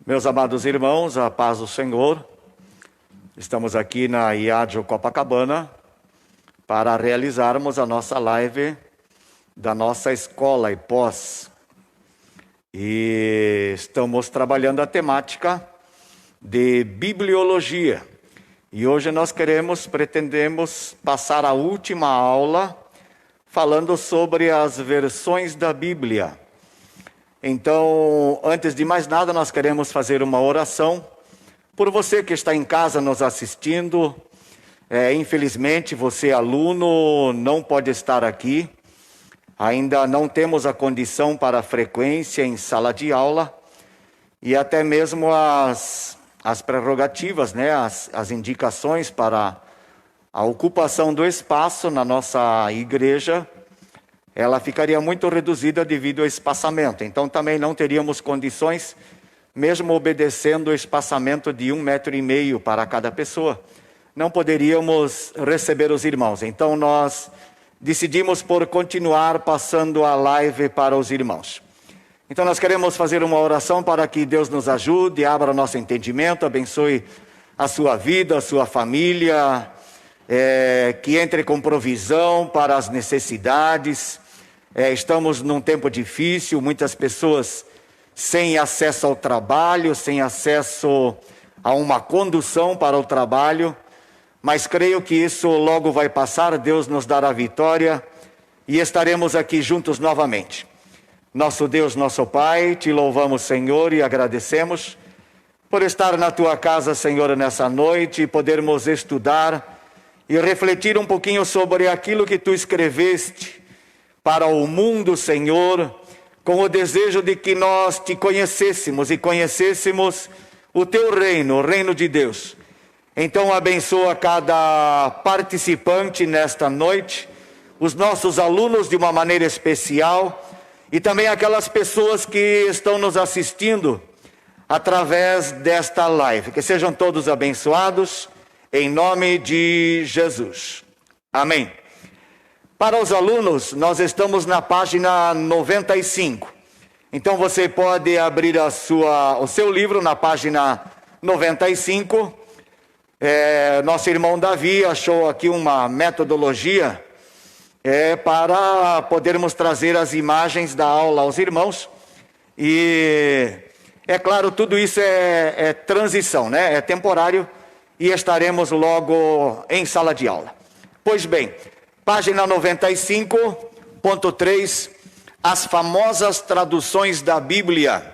Meus amados irmãos, a paz do Senhor, estamos aqui na IADJO Copacabana para realizarmos a nossa live da nossa escola e pós. E estamos trabalhando a temática de bibliologia. E hoje nós pretendemos passar a última aula falando sobre as versões da Bíblia. Então, antes de mais nada, nós queremos fazer uma oração por você que está em casa nos assistindo. Infelizmente, você aluno não pode estar aqui. Ainda não temos a condição para a frequência em sala de aula e até mesmo as prerrogativas, as indicações para a ocupação do espaço na nossa igreja, ela ficaria muito reduzida devido ao espaçamento. Então também não teríamos condições, mesmo obedecendo o espaçamento de 1,5 metro para cada pessoa, não poderíamos receber os irmãos. Então nós decidimos por continuar passando a live para os irmãos. Então nós queremos fazer uma oração para que Deus nos ajude, abra nosso entendimento, abençoe a sua vida, a sua família, que entre com provisão para as necessidades. Estamos num tempo difícil, muitas pessoas sem acesso ao trabalho, sem acesso a uma condução para o trabalho, mas creio que isso logo vai passar, Deus nos dará vitória e estaremos aqui juntos novamente. Nosso Deus, nosso Pai, te louvamos, Senhor, e agradecemos por estar na tua casa, Senhor, nessa noite e podermos estudar e refletir um pouquinho sobre aquilo que tu escreveste para o mundo, Senhor, com o desejo de que nós te conhecêssemos e conhecêssemos o teu reino, o reino de Deus. Então abençoa cada participante nesta noite, os nossos alunos de uma maneira especial e também aquelas pessoas que estão nos assistindo através desta live. Que sejam todos abençoados em nome de Jesus. Amém. Para os alunos, nós estamos na página 95. Então você pode abrir o seu livro na página 95. Nosso irmão Davi achou aqui uma metodologia para podermos trazer as imagens da aula aos irmãos. E é claro, tudo isso é transição, é temporário e estaremos logo em sala de aula. Pois bem, página 95.3, as famosas traduções da Bíblia.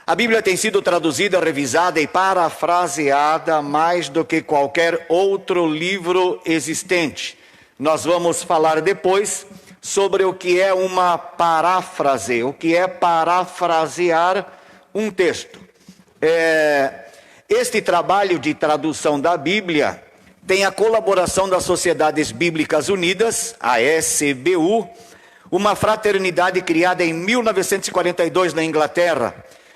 A Bíblia tem sido traduzida, revisada e parafraseada mais do que qualquer outro livro existente. Nós vamos falar depois sobre o que é uma paráfrase, o que é parafrasear um texto. Este trabalho de tradução da Bíblia tem a colaboração das Sociedades Bíblicas Unidas, a SBU, uma fraternidade criada em 1942 na Inglaterra,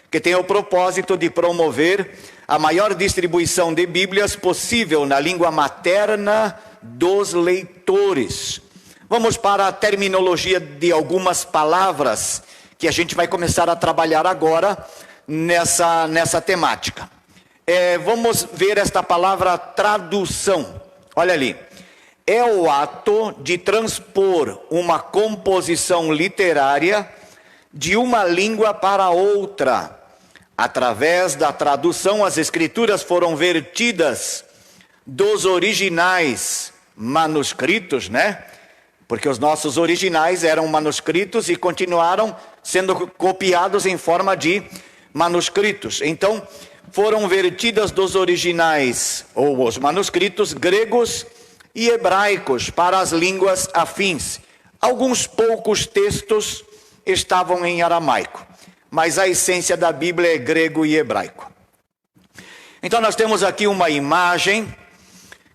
que tem o propósito de promover a maior distribuição de Bíblias possível na língua materna dos leitores. Vamos para a terminologia de algumas palavras que a gente vai começar a trabalhar agora nessa temática. Vamos ver esta palavra tradução. Olha ali. É o ato de transpor uma composição literária de uma língua para outra. Através da tradução, as escrituras foram vertidas dos originais manuscritos, Porque os nossos originais eram manuscritos e continuaram sendo copiados em forma de manuscritos. Então, foram vertidas dos originais, ou os manuscritos gregos e hebraicos para as línguas afins. Alguns poucos textos estavam em aramaico, mas a essência da Bíblia é grego e hebraico. Então nós temos aqui uma imagem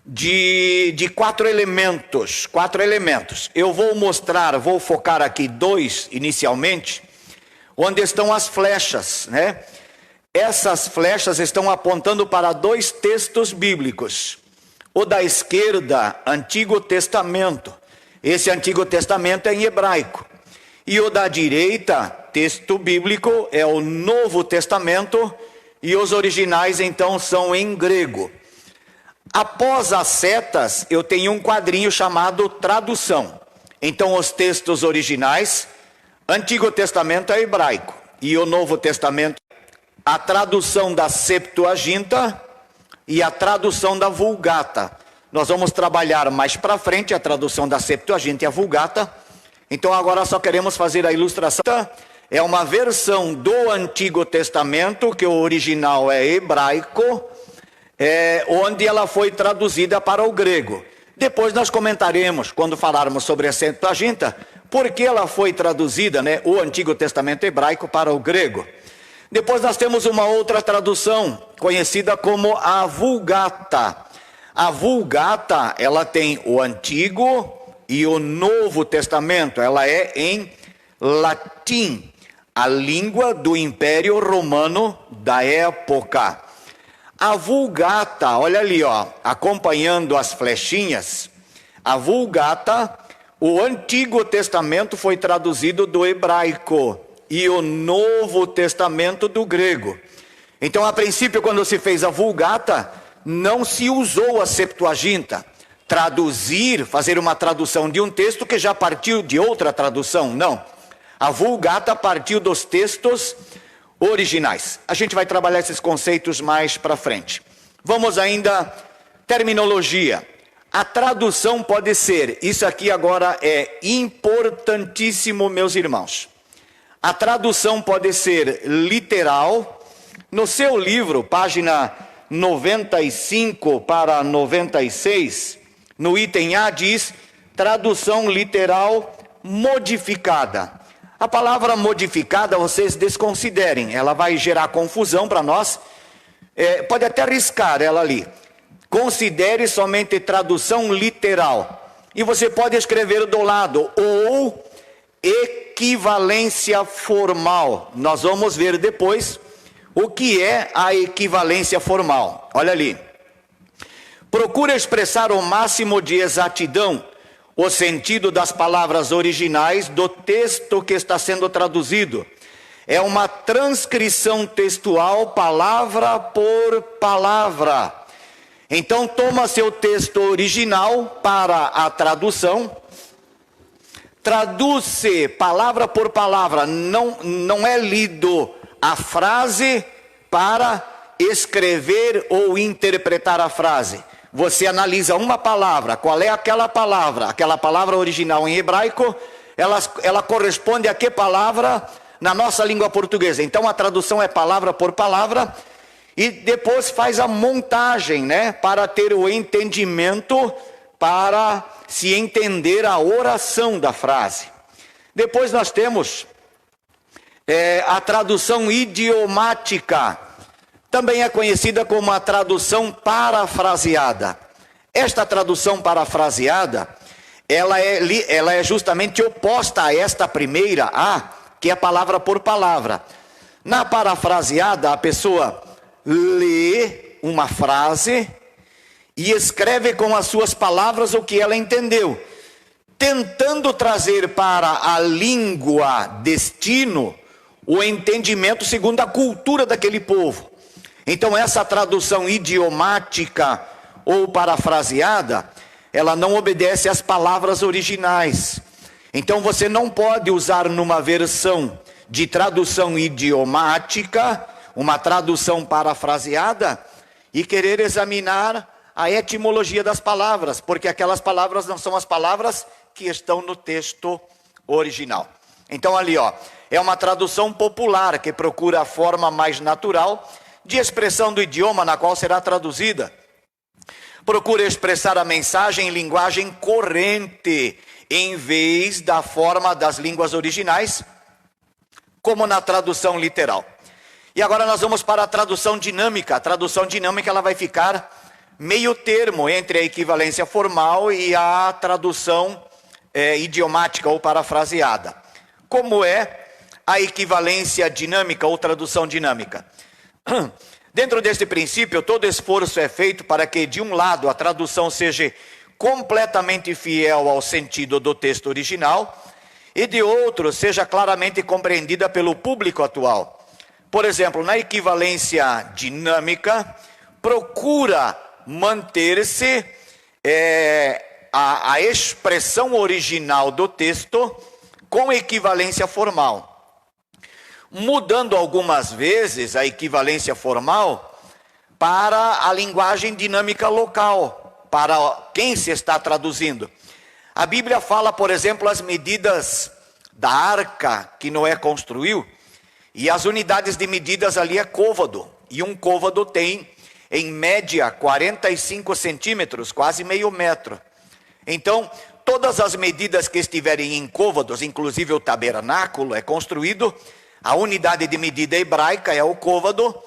de quatro elementos. Eu vou focar aqui 2 inicialmente, onde estão as flechas, Essas flechas estão apontando para 2 textos bíblicos. O da esquerda, Antigo Testamento. Esse Antigo Testamento é em hebraico. E o da direita, texto bíblico é o Novo Testamento e os originais então são em grego. Após as setas, eu tenho um quadrinho chamado tradução. Então os textos originais, Antigo Testamento é hebraico e o Novo Testamento, a tradução da Septuaginta e a tradução da Vulgata. Nós vamos trabalhar mais para frente a tradução da Septuaginta e a Vulgata. Então agora só queremos fazer a ilustração. É uma versão do Antigo Testamento, que o original é hebraico, onde ela foi traduzida para o grego. Depois nós comentaremos, quando falarmos sobre a Septuaginta, por que ela foi traduzida, o Antigo Testamento hebraico para o grego. Depois nós temos uma outra tradução, conhecida como a Vulgata. A Vulgata, ela tem o Antigo e o Novo Testamento. Ela é em latim, a língua do Império Romano da época. A Vulgata, olha ali, acompanhando as flechinhas. A Vulgata, o Antigo Testamento foi traduzido do hebraico e o Novo Testamento do grego. Então, a princípio, quando se fez a Vulgata, não se usou a Septuaginta. Traduzir, fazer uma tradução de um texto que já partiu de outra tradução, não. A Vulgata partiu dos textos originais. A gente vai trabalhar esses conceitos mais para frente. Vamos ainda, terminologia. A tradução pode ser, isso aqui agora é importantíssimo, meus irmãos. A tradução pode ser literal. No seu livro, página 95 para 96, no item A diz, tradução literal modificada. A palavra modificada vocês desconsiderem, ela vai gerar confusão para nós. Pode até arriscar ela ali. Considere somente tradução literal. E você pode escrever do lado, ou equivalência formal. Nós vamos ver depois o que é a equivalência formal. Olha ali. Procura expressar o máximo de exatidão o sentido das palavras originais do texto que está sendo traduzido. É uma transcrição textual, palavra por palavra. Então, toma seu texto original para a tradução, traduz-se palavra por palavra, não é lido a frase para escrever ou interpretar a frase. Você analisa uma palavra, qual é aquela palavra original em hebraico, ela corresponde a que palavra na nossa língua portuguesa. Então a tradução é palavra por palavra e depois faz a montagem, para ter o entendimento, para se entender a oração da frase. Depois nós temos a tradução idiomática, também é conhecida como a tradução parafraseada. Esta tradução parafraseada, ela é justamente oposta a esta primeira, que é palavra por palavra. Na parafraseada, a pessoa lê uma frase e escreve com as suas palavras o que ela entendeu, tentando trazer para a língua destino o entendimento segundo a cultura daquele povo. Então essa tradução idiomática ou parafraseada, ela não obedece às palavras originais. Então você não pode usar numa versão de tradução idiomática, uma tradução parafraseada, e querer examinar a etimologia das palavras, porque aquelas palavras não são as palavras que estão no texto original. Então ali, é uma tradução popular que procura a forma mais natural de expressão do idioma na qual será traduzida. Procura expressar a mensagem em linguagem corrente, em vez da forma das línguas originais, como na tradução literal. E agora nós vamos para a tradução dinâmica. A tradução dinâmica ela vai ficar meio termo entre a equivalência formal e a tradução idiomática ou parafraseada. Como é a equivalência dinâmica ou tradução dinâmica? Dentro deste princípio, todo esforço é feito para que, de um lado, a tradução seja completamente fiel ao sentido do texto original, e de outro seja claramente compreendida pelo público atual. Por exemplo, na equivalência dinâmica, procura manter-se a expressão original do texto com equivalência formal, mudando algumas vezes a equivalência formal para a linguagem dinâmica local, para quem se está traduzindo. A Bíblia fala, por exemplo, as medidas da arca que Noé construiu, e as unidades de medidas ali é côvado, e um côvado tem, em média, 45 centímetros, quase meio metro. Então, todas as medidas que estiverem em côvados, inclusive o tabernáculo é construído, a unidade de medida hebraica é o côvado.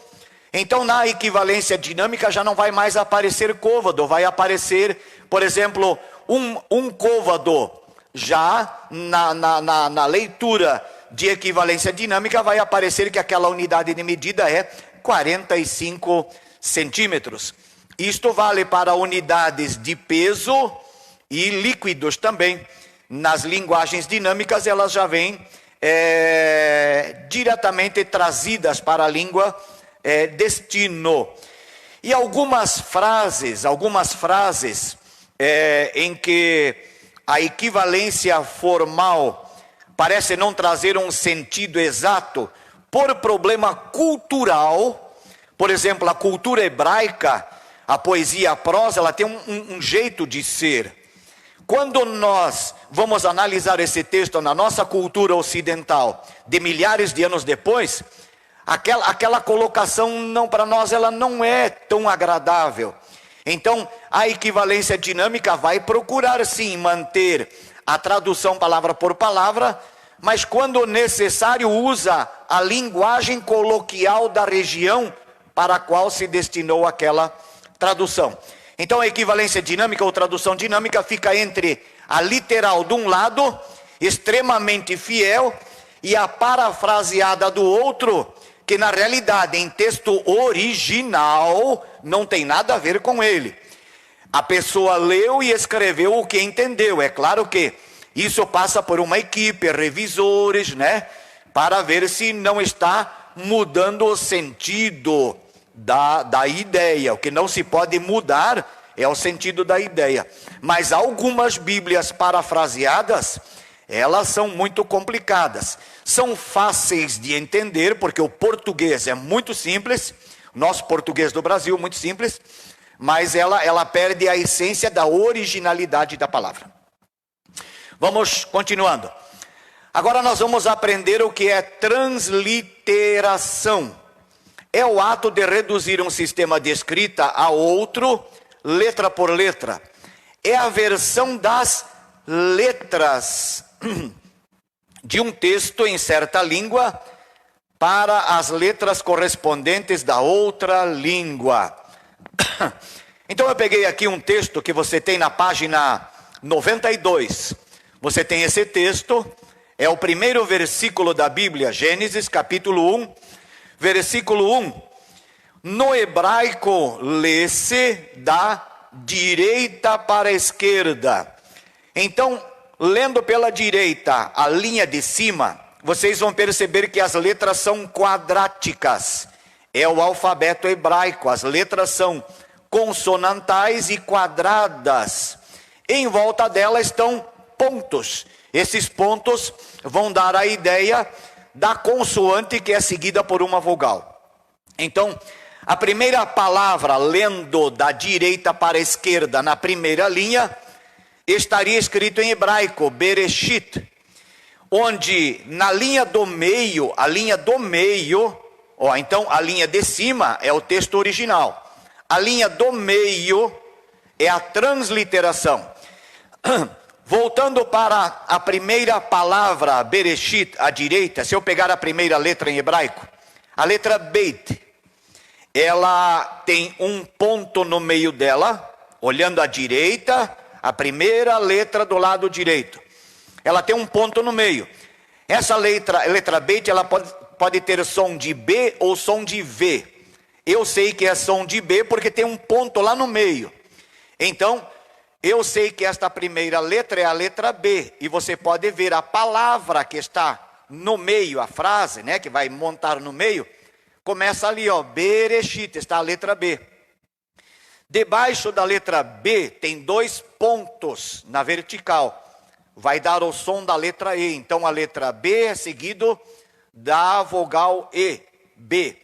Então, na equivalência dinâmica já não vai mais aparecer côvado, vai aparecer, por exemplo, um côvado. Já na leitura de equivalência dinâmica vai aparecer que aquela unidade de medida é 45 centímetros. Isto vale para unidades de peso e líquidos também. Nas linguagens dinâmicas elas já vêm diretamente trazidas para a língua destino. E algumas frases em que a equivalência formal parece não trazer um sentido exato por problema cultural. Por exemplo, a cultura hebraica, a poesia, a prosa, ela tem um jeito de ser. Quando nós vamos analisar esse texto na nossa cultura ocidental, de milhares de anos depois, aquela colocação não, para nós, ela não é tão agradável. Então, a equivalência dinâmica vai procurar sim manter a tradução palavra por palavra, mas quando necessário usa a linguagem coloquial da região para a qual se destinou aquela tradução. Então a equivalência dinâmica ou tradução dinâmica fica entre a literal de um lado, extremamente fiel, e a parafraseada do outro, que na realidade em texto original não tem nada a ver com ele. A pessoa leu e escreveu o que entendeu. É claro que isso passa por uma equipe, revisores, para ver se não está mudando o sentido da ideia. O que não se pode mudar é o sentido da ideia. Mas algumas Bíblias parafraseadas, elas são muito complicadas. São fáceis de entender, porque o português é muito simples, nosso português do Brasil muito simples, mas ela perde a essência da originalidade da palavra. Vamos continuando. Agora nós vamos aprender o que é transliteração. É o ato de reduzir um sistema de escrita a outro, letra por letra. É a versão das letras de um texto em certa língua para as letras correspondentes da outra língua. Então eu peguei aqui um texto que você tem na página 92. Você tem esse texto, é o primeiro versículo da Bíblia, Gênesis capítulo 1, versículo 1. No hebraico, lê-se da direita para a esquerda. Então, lendo pela direita, a linha de cima, vocês vão perceber que as letras são quadráticas. É o alfabeto hebraico, as letras são consonantais e quadradas. Em volta dela estão pontos. Esses pontos vão dar a ideia da consoante que é seguida por uma vogal. Então, a primeira palavra, lendo da direita para a esquerda na primeira linha, estaria escrito em hebraico, Bereshit, onde na linha do meio, então a linha de cima é o texto original, a linha do meio é a transliteração. Voltando para a primeira palavra, Bereshit, à direita, se eu pegar a primeira letra em hebraico, a letra Beit, ela tem um ponto no meio dela, olhando à direita, a primeira letra do lado direito. Ela tem um ponto no meio. Essa letra Beit, ela pode ter som de B ou som de V. Eu sei que é som de B porque tem um ponto lá no meio. Então, eu sei que esta primeira letra é a letra B, e você pode ver a palavra que está no meio, a frase, né, que vai montar no meio, começa ali, ó, Bereshit, está a letra B. Debaixo da letra B tem 2 pontos na vertical, vai dar o som da letra E. Então a letra B é seguido da vogal E, B.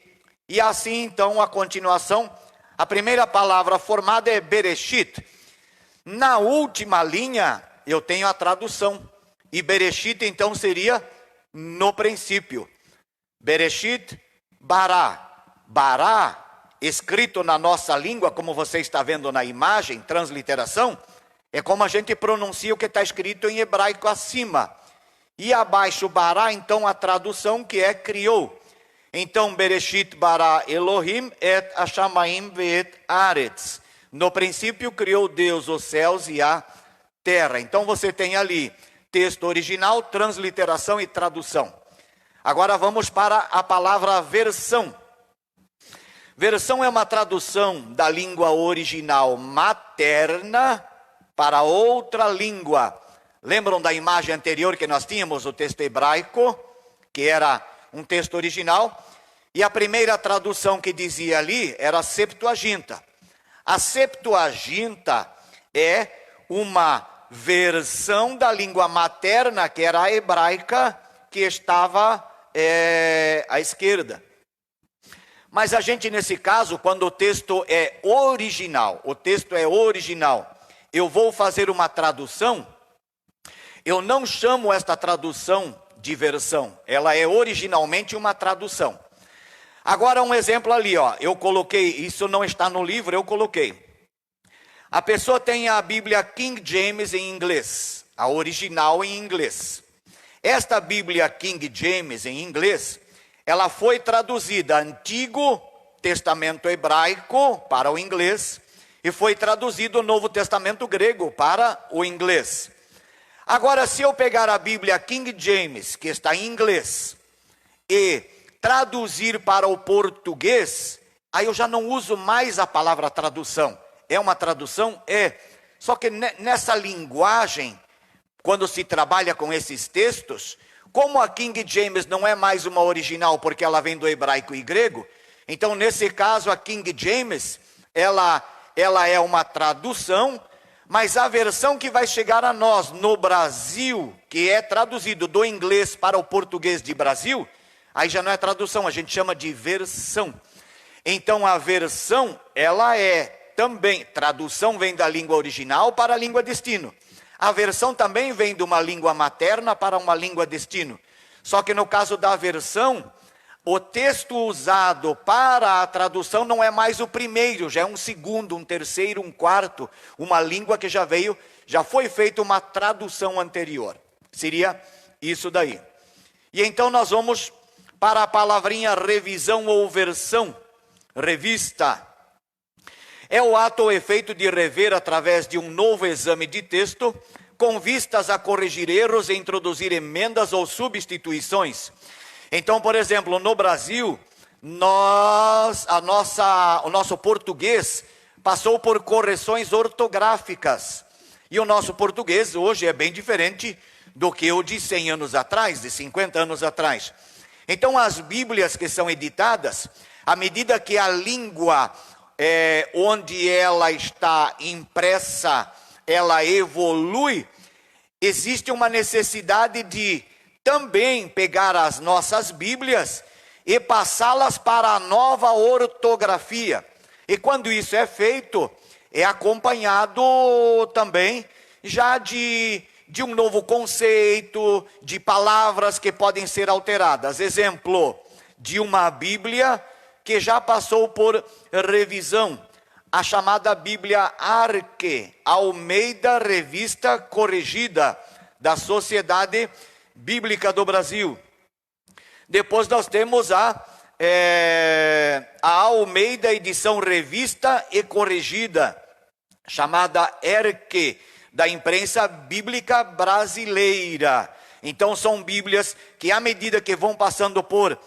E assim então a continuação, a primeira palavra formada é Bereshit. Na última linha eu tenho a tradução, e Bereshit então seria no princípio. Bereshit, Bará. Bará, escrito na nossa língua, como você está vendo na imagem, transliteração, é como a gente pronuncia o que está escrito em hebraico acima. E abaixo, Bará, então a tradução que é criou. Então, Bereshit bara Elohim et Hashamaim ve'et Aretz. No princípio criou Deus os céus e a terra. Então você tem ali texto original, transliteração e tradução. Agora vamos para a palavra versão. Versão é uma tradução da língua original materna para outra língua. Lembram da imagem anterior que nós tínhamos, o texto hebraico, que era um texto original? E a primeira tradução que dizia ali era a Septuaginta. A Septuaginta é uma versão da língua materna, que era a hebraica, que estava à esquerda. Mas a gente, nesse caso, quando o texto é original, eu vou fazer uma tradução, eu não chamo esta tradução de versão, ela é originalmente uma tradução. Agora um exemplo ali, ó, eu coloquei, isso não está no livro, eu coloquei. A pessoa tem a Bíblia King James em inglês, a original em inglês. Esta Bíblia King James em inglês, ela foi traduzida Antigo Testamento hebraico para o inglês e foi traduzido o Novo Testamento grego para o inglês. Agora, se eu pegar a Bíblia King James, que está em inglês, e traduzir para o português, aí eu já não uso mais a palavra tradução. É uma tradução? É. Só que nessa linguagem, quando se trabalha com esses textos, como a King James não é mais uma original, porque ela vem do hebraico e grego, então nesse caso a King James, ela é uma tradução, mas a versão que vai chegar a nós no Brasil, que é traduzido do inglês para o português de Brasil, aí já não é tradução, a gente chama de versão. Então a versão, ela é também, tradução vem da língua original para a língua destino. A versão também vem de uma língua materna para uma língua destino. Só que no caso da versão, o texto usado para a tradução não é mais o primeiro, já é um segundo, um terceiro, um quarto, uma língua que já foi feita uma tradução anterior. Seria isso daí. E então nós vamos para a palavrinha revisão ou versão, revista. É o ato ou efeito de rever através de um novo exame de texto, com vistas a corrigir erros e introduzir emendas ou substituições. Então, por exemplo, no Brasil, o nosso português passou por correções ortográficas. E o nosso português hoje é bem diferente do que o de 100 anos atrás, de 50 anos atrás. Então, as Bíblias que são editadas, à medida que a língua onde ela está impressa, ela evolui, existe uma necessidade de também pegar as nossas Bíblias e passá-las para a nova ortografia. E quando isso é feito, é acompanhado também já de um novo conceito, de palavras que podem ser alteradas. Exemplo de uma Bíblia que já passou por revisão, a chamada Bíblia Arque, Almeida Revista Corrigida, da Sociedade Bíblica do Brasil. Depois nós temos a Almeida Edição Revista e Corrigida, chamada Erque, da Imprensa Bíblica Brasileira. Então são Bíblias que, à medida que vão passando por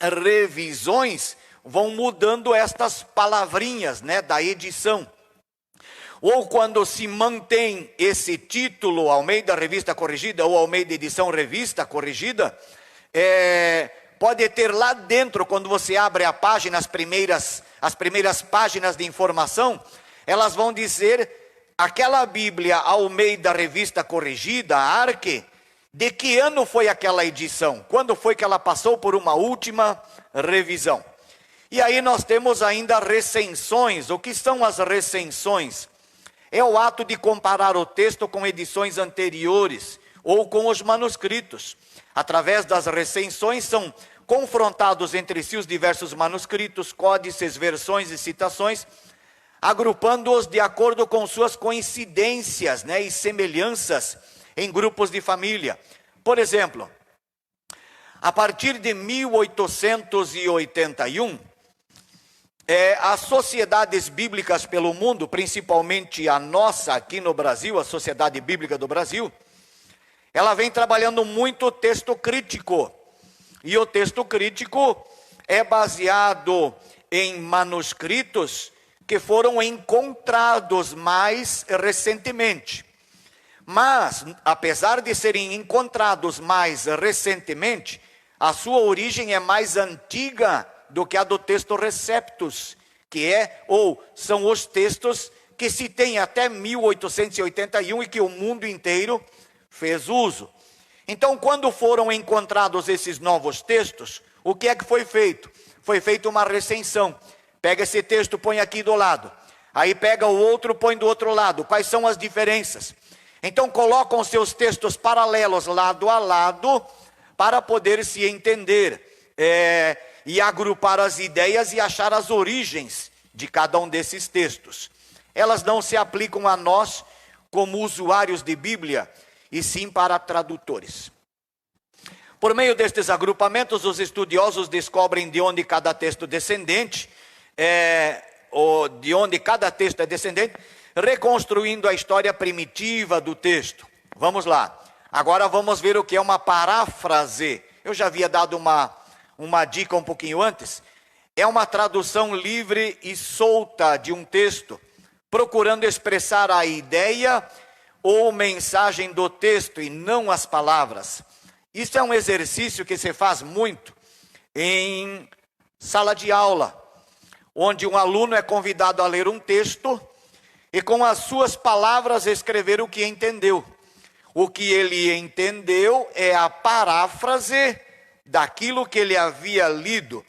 revisões, vão mudando estas palavrinhas, né, da edição. ou quando se mantém esse título Almeida Revista Corrigida ou Almeida Edição Revista Corrigida, pode ter lá dentro, quando você abre a página, as primeiras páginas de informação, elas vão dizer aquela Bíblia Almeida Revista Corrigida, a Arque, de que ano foi aquela edição, quando foi que ela passou por uma última revisão. E aí nós temos ainda recensões. O que são as recensões? É o ato de comparar o texto com edições anteriores ou com os manuscritos. Através das recensões são confrontados entre si os diversos manuscritos, códices, versões e citações, agrupando-os de acordo com suas coincidências, e semelhanças em grupos de família. Por exemplo, a partir de 1881, as sociedades bíblicas pelo mundo, principalmente a nossa aqui no Brasil, a Sociedade Bíblica do Brasil, ela vem trabalhando muito o texto crítico. E o texto crítico é baseado em manuscritos que foram encontrados mais recentemente. Mas, apesar de serem encontrados mais recentemente, a sua origem é mais antiga do que a do texto Receptus, são os textos que se tem até 1881 e que o mundo inteiro fez uso. Então, quando foram encontrados esses novos textos, o que é que foi feito? Foi feita uma recensão. Pega esse texto, põe aqui do lado. Aí pega o outro, põe do outro lado. Quais são as diferenças? Então colocam seus textos paralelos lado a lado para poder se entender e agrupar as ideias e achar as origens de cada um desses textos. Elas não se aplicam a nós como usuários de Bíblia, e sim para tradutores. Por meio destes agrupamentos, os estudiosos descobrem de onde cada texto descendente, reconstruindo a história primitiva do texto. Vamos lá. Agora vamos ver o que é uma paráfrase. Eu já havia dado uma dica um pouquinho antes. É uma tradução livre e solta de um texto, procurando expressar a ideia ou mensagem do texto e não as palavras. Isso é um exercício que se faz muito em sala de aula, onde um aluno é convidado a ler um texto e com as suas palavras escrever o que entendeu. O que ele entendeu é a paráfrase daquilo que ele havia lido.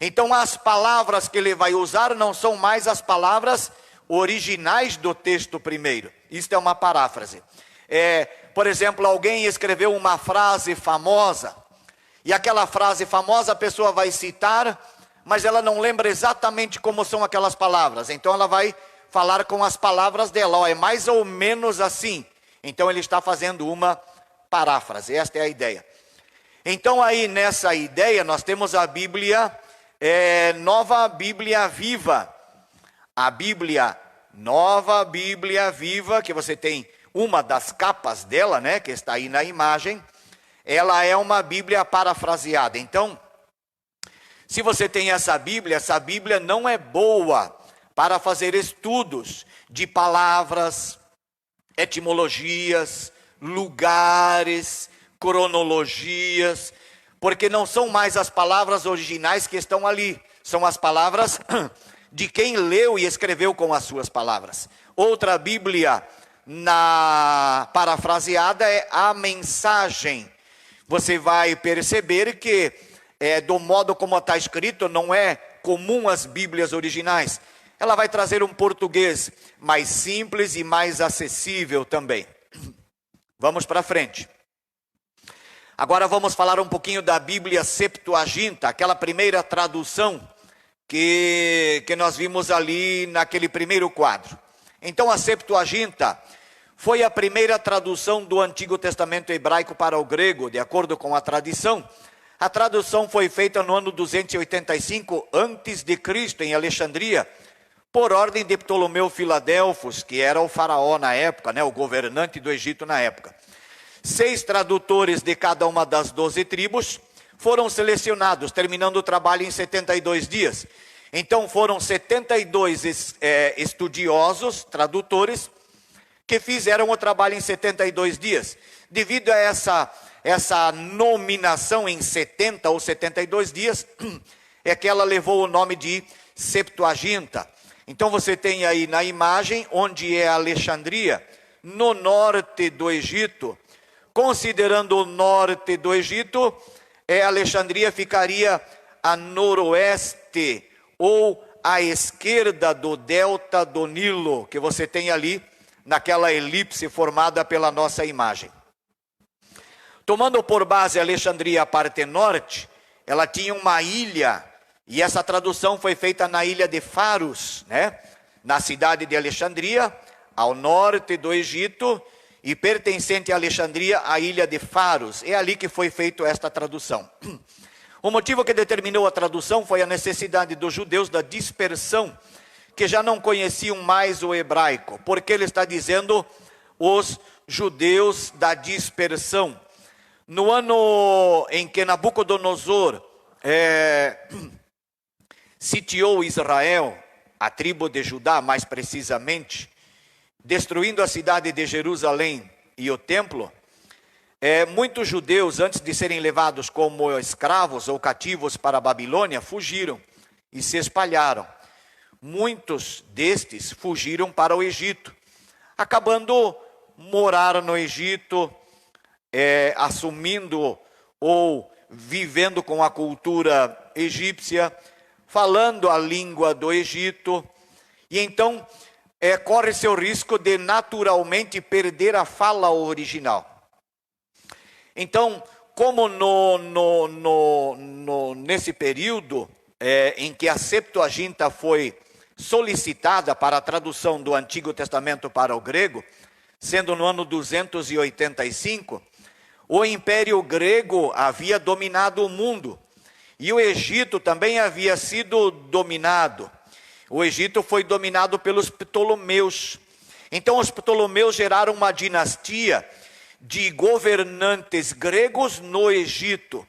Então as palavras que ele vai usar não são mais as palavras originais do texto primeiro. Isto é uma paráfrase. Por exemplo, alguém escreveu uma frase famosa, e aquela frase famosa a pessoa vai citar, mas ela não lembra exatamente como são aquelas palavras. Então ela vai falar com as palavras dela. É mais ou menos assim. Então ele está fazendo uma paráfrase. Esta é a ideia. Então aí nessa ideia nós temos a Bíblia, Nova Bíblia Viva. A Bíblia Nova Bíblia Viva, que você tem uma das capas dela, que está aí na imagem, ela é uma Bíblia parafraseada. Então, se você tem essa Bíblia não é boa para fazer estudos de palavras, etimologias, lugares, cronologias, porque não são mais as palavras originais que estão ali, são as palavras de quem leu e escreveu com as suas palavras. Outra Bíblia parafraseada é a Mensagem. Você vai perceber que do modo como está escrito, não é comum às Bíblias originais. Ela vai trazer um português mais simples e mais acessível também. Vamos para frente. Agora vamos falar um pouquinho da Bíblia Septuaginta, aquela primeira tradução que nós vimos ali naquele primeiro quadro. Então a Septuaginta foi a primeira tradução do Antigo Testamento hebraico para o grego, de acordo com a tradição. A tradução foi feita no ano 285 a.C., em Alexandria, por ordem de Ptolomeu Filadelfos, que era o faraó na época, o governante do Egito na época. 6 tradutores de cada uma das 12 tribos foram selecionados, terminando o trabalho em 72 dias. Então foram 72 estudiosos, tradutores, que fizeram o trabalho em 72 dias. Devido a essa nominação em 70 ou 72 dias, é que ela levou o nome de Septuaginta. Então você tem aí na imagem onde é Alexandria, no norte do Egito. Considerando o norte do Egito, Alexandria ficaria a noroeste ou à esquerda do delta do Nilo, que você tem ali naquela elipse formada pela nossa imagem. Tomando por base Alexandria, a parte norte, ela tinha uma ilha, e essa tradução foi feita na ilha de Faros, né? Na cidade de Alexandria, ao norte do Egito, e pertencente a Alexandria, a ilha de Faros. É ali que foi feita esta tradução. O motivo que determinou a tradução foi a necessidade dos judeus da dispersão, que já não conheciam mais o hebraico, porque ele está dizendo os judeus da dispersão. No ano em que Nabucodonosor sitiou Israel, a tribo de Judá mais precisamente, destruindo a cidade de Jerusalém e o templo, muitos judeus, antes de serem levados como escravos ou cativos para a Babilônia, fugiram e se espalharam. Muitos destes fugiram para o Egito, acabando morar no Egito, assumindo ou vivendo com a cultura egípcia, falando a língua do Egito, e então corre-se o risco de naturalmente perder a fala original. Então, como nesse período em que a Septuaginta foi solicitada para a tradução do Antigo Testamento para o grego, sendo no ano 285, o Império Grego havia dominado o mundo, e o Egito também havia sido dominado. O Egito foi dominado pelos Ptolomeus. Então os Ptolomeus geraram uma dinastia de governantes gregos no Egito.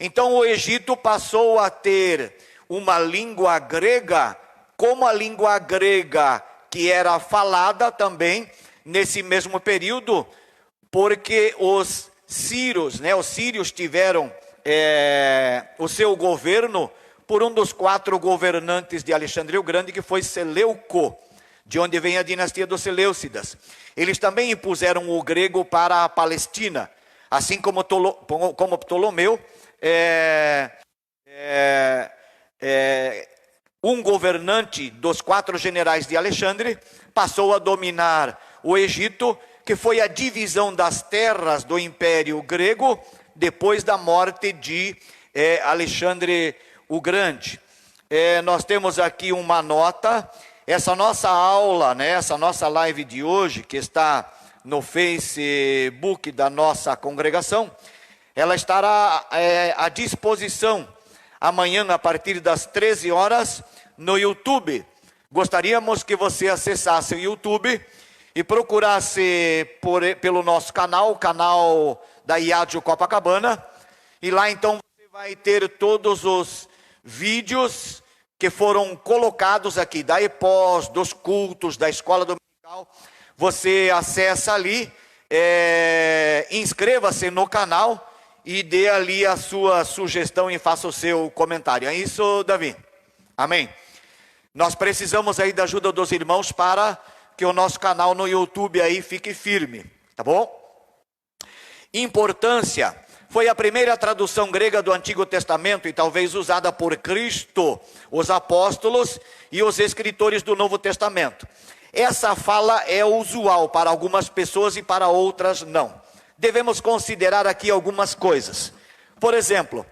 Então o Egito passou a ter uma língua grega, como a língua grega que era falada também nesse mesmo período, porque os sírios tiveram o seu governo por um dos 4 governantes de Alexandria o Grande, que foi Seleuco, de onde vem a dinastia dos Seleucidas. Eles também impuseram o grego para a Palestina, assim como Ptolomeu, um governante dos 4 generais de Alexandre, passou a dominar o Egito, que foi a divisão das terras do Império Grego, depois da morte de Alexandre o Grande. Nós temos aqui uma nota. Essa nossa aula, essa nossa live de hoje, que está no Facebook da nossa congregação, ela estará à disposição amanhã a partir das 13 horas no YouTube. Gostaríamos que você acessasse o YouTube e procurasse pelo nosso canal, o canal da IADIO Copacabana, e lá então você vai ter todos os vídeos que foram colocados aqui, da EPOS, dos cultos, da escola dominical. Você acessa ali, inscreva-se no canal e dê ali a sua sugestão e faça o seu comentário. É isso, Davi? Amém? Nós precisamos aí da ajuda dos irmãos para que o nosso canal no YouTube aí fique firme, tá bom? Importância: foi a primeira tradução grega do Antigo Testamento e talvez usada por Cristo, os apóstolos e os escritores do Novo Testamento. Essa fala é usual para algumas pessoas e para outras não. Devemos considerar aqui algumas coisas. Por exemplo,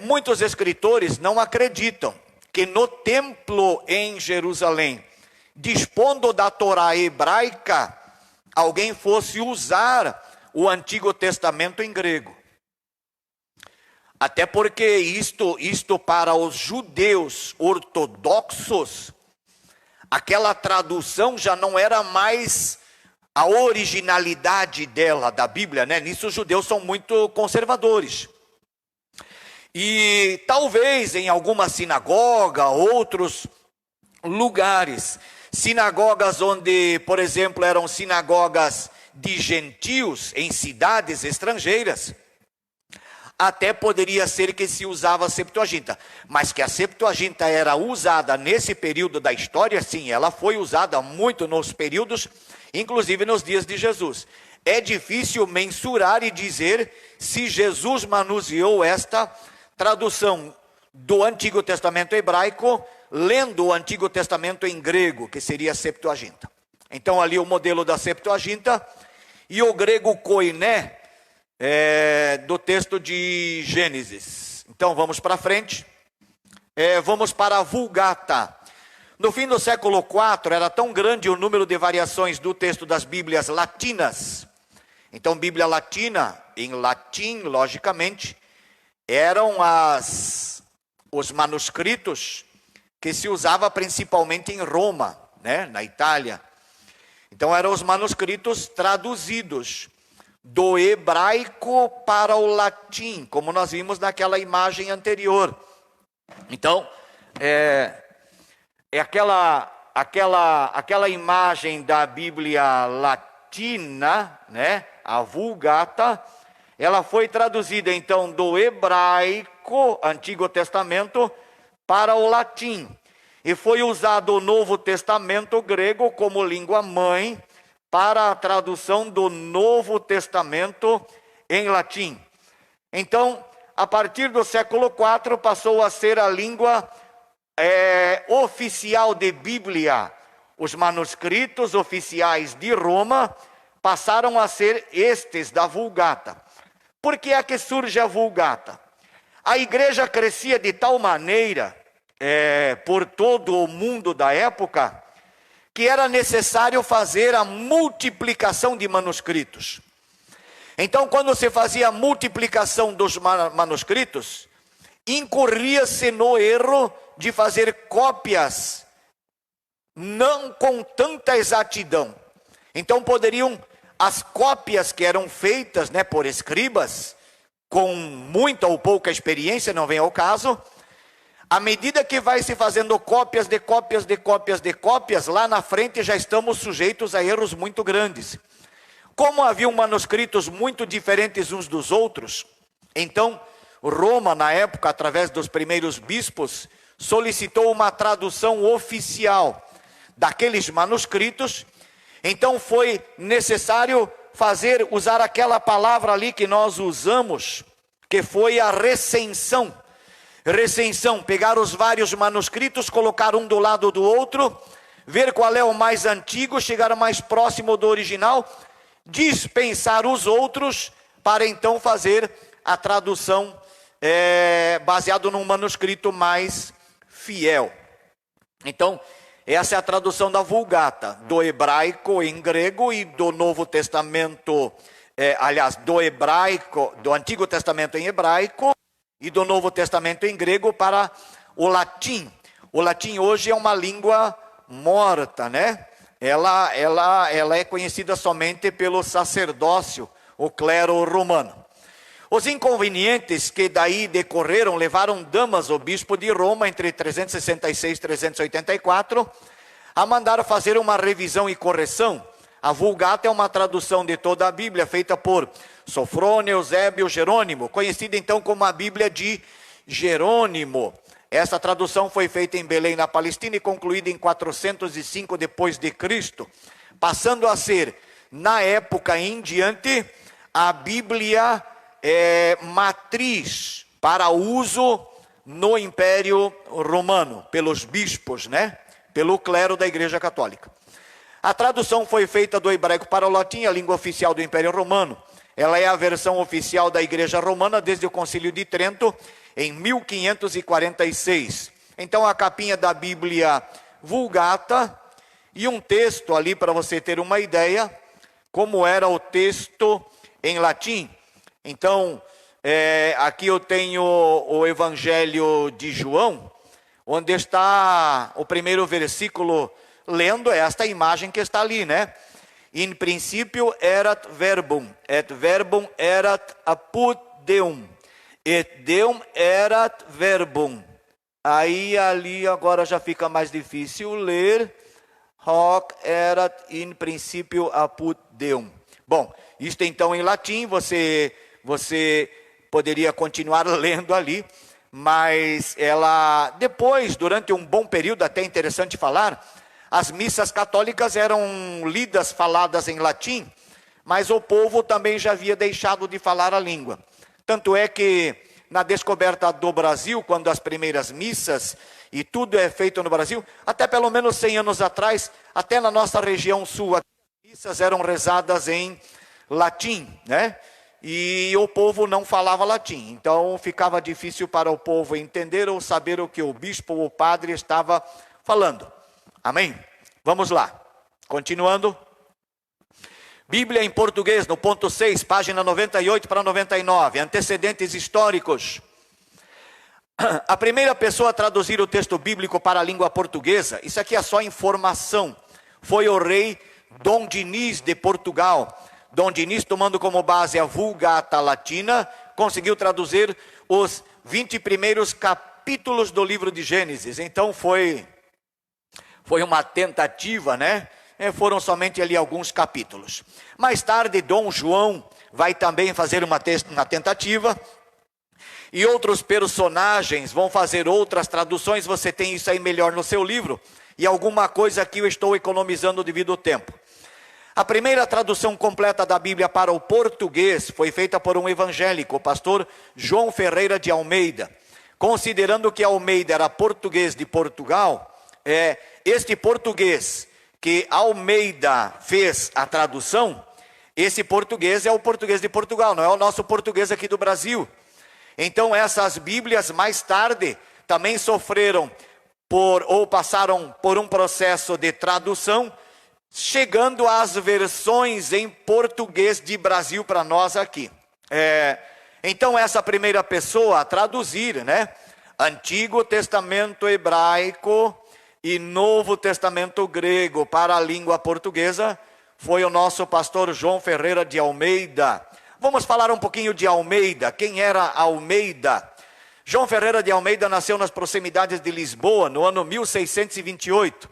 muitos escritores não acreditam que no templo em Jerusalém, dispondo da Torá hebraica, alguém fosse usar o Antigo Testamento em grego. Até porque isto para os judeus ortodoxos, aquela tradução já não era mais a originalidade dela, da Bíblia, Nisso os judeus são muito conservadores. E talvez em alguma sinagoga, outros lugares, sinagogas onde, por exemplo, eram sinagogas de gentios em cidades estrangeiras, até poderia ser que se usava a Septuaginta, mas que a Septuaginta era usada nesse período da história, sim, ela foi usada muito nos períodos, inclusive nos dias de Jesus. É difícil mensurar e dizer se Jesus manuseou esta tradução do Antigo Testamento hebraico, lendo o Antigo Testamento em grego, que seria a Septuaginta. Então ali o modelo da Septuaginta e o grego koiné, do texto de Gênesis. Então vamos para frente, vamos para a Vulgata. No fim do século IV era tão grande o número de variações do texto das Bíblias latinas. Então Bíblia latina, em latim, logicamente, eram os manuscritos que se usava principalmente em Roma, né, na Itália. Então eram os manuscritos traduzidos do hebraico para o latim, como nós vimos naquela imagem anterior. Então, aquela imagem da Bíblia latina, né, a Vulgata, ela foi traduzida então do hebraico, Antigo Testamento, para o latim. E foi usado o Novo Testamento grego como língua mãe para a tradução do Novo Testamento em latim. Então, a partir do século IV, passou a ser a língua oficial de Bíblia. Os manuscritos oficiais de Roma passaram a ser estes da Vulgata. Por que é que surge a Vulgata? A igreja crescia de tal maneira por todo o mundo da época, que era necessário fazer a multiplicação de manuscritos. Então, quando se fazia a multiplicação dos manuscritos, incorria-se no erro de fazer cópias não com tanta exatidão. Então as cópias que eram feitas, né, por escribas, com muita ou pouca experiência, não vem ao caso, à medida que vai se fazendo cópias de cópias de cópias de cópias, lá na frente já estamos sujeitos a erros muito grandes. Como haviam manuscritos muito diferentes uns dos outros, então Roma, na época, através dos primeiros bispos, solicitou uma tradução oficial daqueles manuscritos. Então foi necessário usar aquela palavra ali que nós usamos, que foi a recensão. Recensão, pegar os vários manuscritos, colocar um do lado do outro, ver qual é o mais antigo, chegar mais próximo do original, dispensar os outros, para então fazer a tradução baseado num manuscrito mais fiel. Então, essa é a tradução da Vulgata, do hebraico em grego e do Novo Testamento, do Antigo Testamento em hebraico e do Novo Testamento em grego para o latim. O latim hoje é uma língua morta, né? Ela é conhecida somente pelo sacerdócio, o clero romano. Os inconvenientes que daí decorreram levaram Damaso, o bispo de Roma, entre 366 e 384, a mandar fazer uma revisão e correção. A Vulgata é uma tradução de toda a Bíblia, feita por Sofrônio, Eusébio, Jerônimo, conhecida então como a Bíblia de Jerônimo. Essa tradução foi feita em Belém, na Palestina, e concluída em 405 depois de Cristo, passando a ser, na época em diante, a Bíblia matriz para uso no Império Romano, pelos bispos, né? Pelo clero da Igreja Católica. A tradução foi feita do hebraico para o latim, a língua oficial do Império Romano. Ela é a versão oficial da Igreja Romana desde o Concílio de Trento, em 1546. Então a capinha da Bíblia Vulgata e um texto ali para você ter uma ideia como era o texto em latim. Então aqui eu tenho o Evangelho de João, onde está o primeiro versículo lendo esta imagem que está ali, né? In princípio erat verbum, et verbum erat apud Deum, Et Deum erat verbum. Aí ali agora já fica mais difícil ler. Hoc erat in principio apud Deum. Bom, isto então em latim, você poderia continuar lendo ali, mas ela depois, durante um bom período, até interessante falar, as missas católicas eram lidas, faladas em latim, mas o povo também já havia deixado de falar a língua. Tanto é que na descoberta do Brasil, quando as primeiras missas, e tudo é feito no Brasil, até pelo menos 100 anos atrás, até na nossa região sul, as missas eram rezadas em latim, né? E o povo não falava latim, então ficava difícil para o povo entender ou saber o que o bispo ou o padre estava falando. Amém? Vamos lá, continuando. Bíblia em português, no ponto 6, página 98 para 99, antecedentes históricos. A primeira pessoa a traduzir o texto bíblico para a língua portuguesa, isso aqui é só informação, foi o rei Dom Dinis de Portugal. Dom Dinis, tomando como base a Vulgata Latina, conseguiu traduzir os 20 primeiros capítulos do livro de Gênesis. Então foi uma tentativa, né? Foram somente ali alguns capítulos. Mais tarde, Dom João vai também fazer uma tentativa. E outros personagens vão fazer outras traduções. Você tem isso aí melhor no seu livro. E alguma coisa aqui eu estou economizando devido ao tempo. A primeira tradução completa da Bíblia para o português foi feita por um evangélico, o pastor João Ferreira de Almeida. Considerando que Almeida era português de Portugal, este português que Almeida fez a tradução, esse português é o português de Portugal, não é o nosso português aqui do Brasil. Então essas Bíblias mais tarde também sofreram passaram por um processo de tradução, chegando às versões em português de Brasil para nós aqui. Então essa primeira pessoa a traduzir, né, Antigo Testamento hebraico e Novo Testamento grego para a língua portuguesa, foi o nosso pastor João Ferreira de Almeida. Vamos falar um pouquinho de Almeida. Quem era Almeida? João Ferreira de Almeida nasceu nas proximidades de Lisboa, no ano 1628.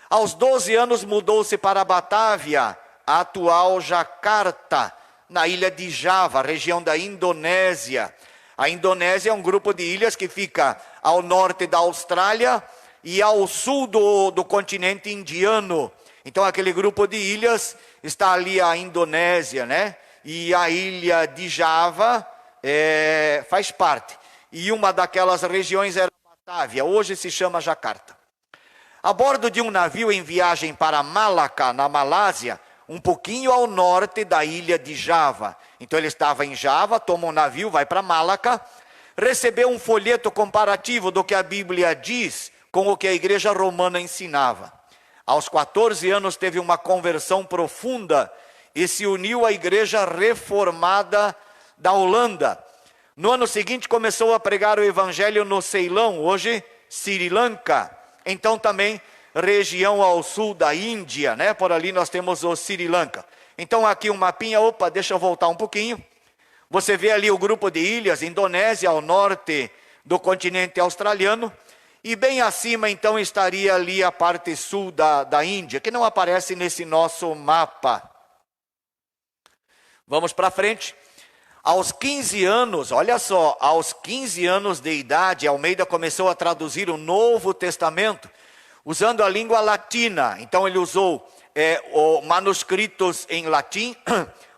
Aos 12 anos mudou-se para Batávia, a atual Jakarta, na ilha de Java, região da Indonésia. A Indonésia é um grupo de ilhas que fica ao norte da Austrália e ao sul do continente indiano. Então aquele grupo de ilhas está ali a Indonésia, né? E a ilha de Java faz parte. E uma daquelas regiões era Batávia, hoje se chama Jakarta. A bordo de um navio em viagem para Malacca, na Malásia, um pouquinho ao norte da ilha de Java. Então ele estava em Java, toma um navio, vai para Malacca, recebeu um folheto comparativo do que a Bíblia diz com o que a igreja romana ensinava. Aos 14 anos teve uma conversão profunda e se uniu à igreja reformada da Holanda. No ano seguinte começou a pregar o evangelho no Ceilão, hoje Sri Lanka. Então também região ao sul da Índia, né? Por ali nós temos o Sri Lanka. Então aqui um mapinha, deixa eu voltar um pouquinho. Você vê ali o grupo de ilhas, Indonésia ao norte do continente australiano. E bem acima então estaria ali a parte sul da Índia, que não aparece nesse nosso mapa. Vamos para frente. Aos 15 anos, olha só, aos 15 anos de idade, Almeida começou a traduzir o Novo Testamento, usando a língua latina. Então ele usou manuscritos em latim,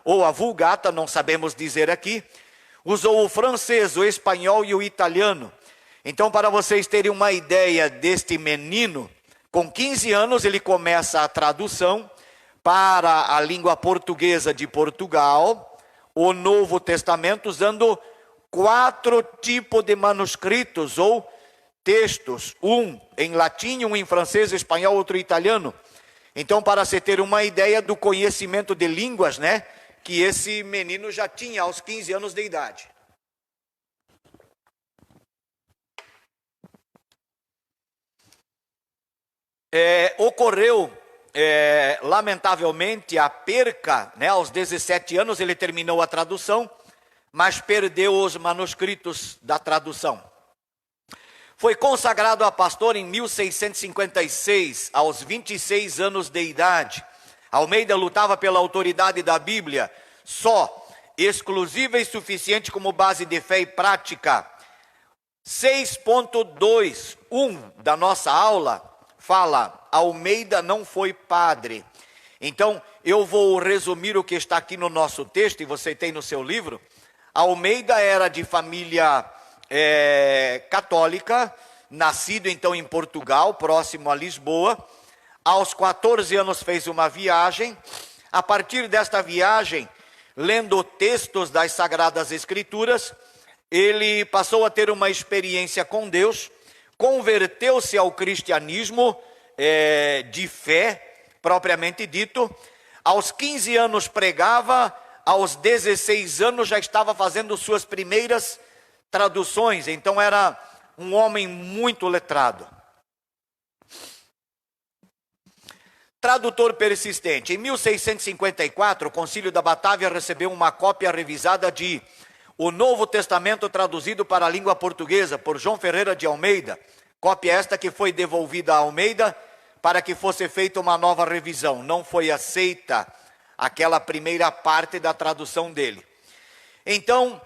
ou a Vulgata, não sabemos dizer aqui. Usou o francês, o espanhol e o italiano. Então, para vocês terem uma ideia deste menino, com 15 anos ele começa a tradução para a língua portuguesa de Portugal, o Novo Testamento, usando 4 tipos de manuscritos ou textos, um em latim, um em francês, espanhol, outro em italiano. Então, para se ter uma ideia do conhecimento de línguas, né, que esse menino já tinha aos 15 anos de idade. Ocorreu, lamentavelmente, a perca, né, aos 17 anos ele terminou a tradução, mas perdeu os manuscritos da tradução. Foi consagrado a pastor em 1656, aos 26 anos de idade. Almeida lutava pela autoridade da Bíblia, só, exclusiva e suficiente como base de fé e prática. 6.2.1 da nossa aula fala: Almeida não foi padre. Então, eu vou resumir o que está aqui no nosso texto, e você tem no seu livro. Almeida era de família católica, nascido então em Portugal, próximo a Lisboa. Aos 14 anos fez uma viagem. A partir desta viagem, lendo textos das Sagradas Escrituras, ele passou a ter uma experiência com Deus, converteu-se ao cristianismo de fé, propriamente dito. Aos 15 anos pregava, aos 16 anos já estava fazendo suas primeiras traduções, então era um homem muito letrado. Tradutor persistente. Em 1654, o Concílio da Batávia recebeu uma cópia revisada de O Novo Testamento traduzido para a língua portuguesa por João Ferreira de Almeida. Cópia esta que foi devolvida a Almeida para que fosse feita uma nova revisão. Não foi aceita aquela primeira parte da tradução dele. Então,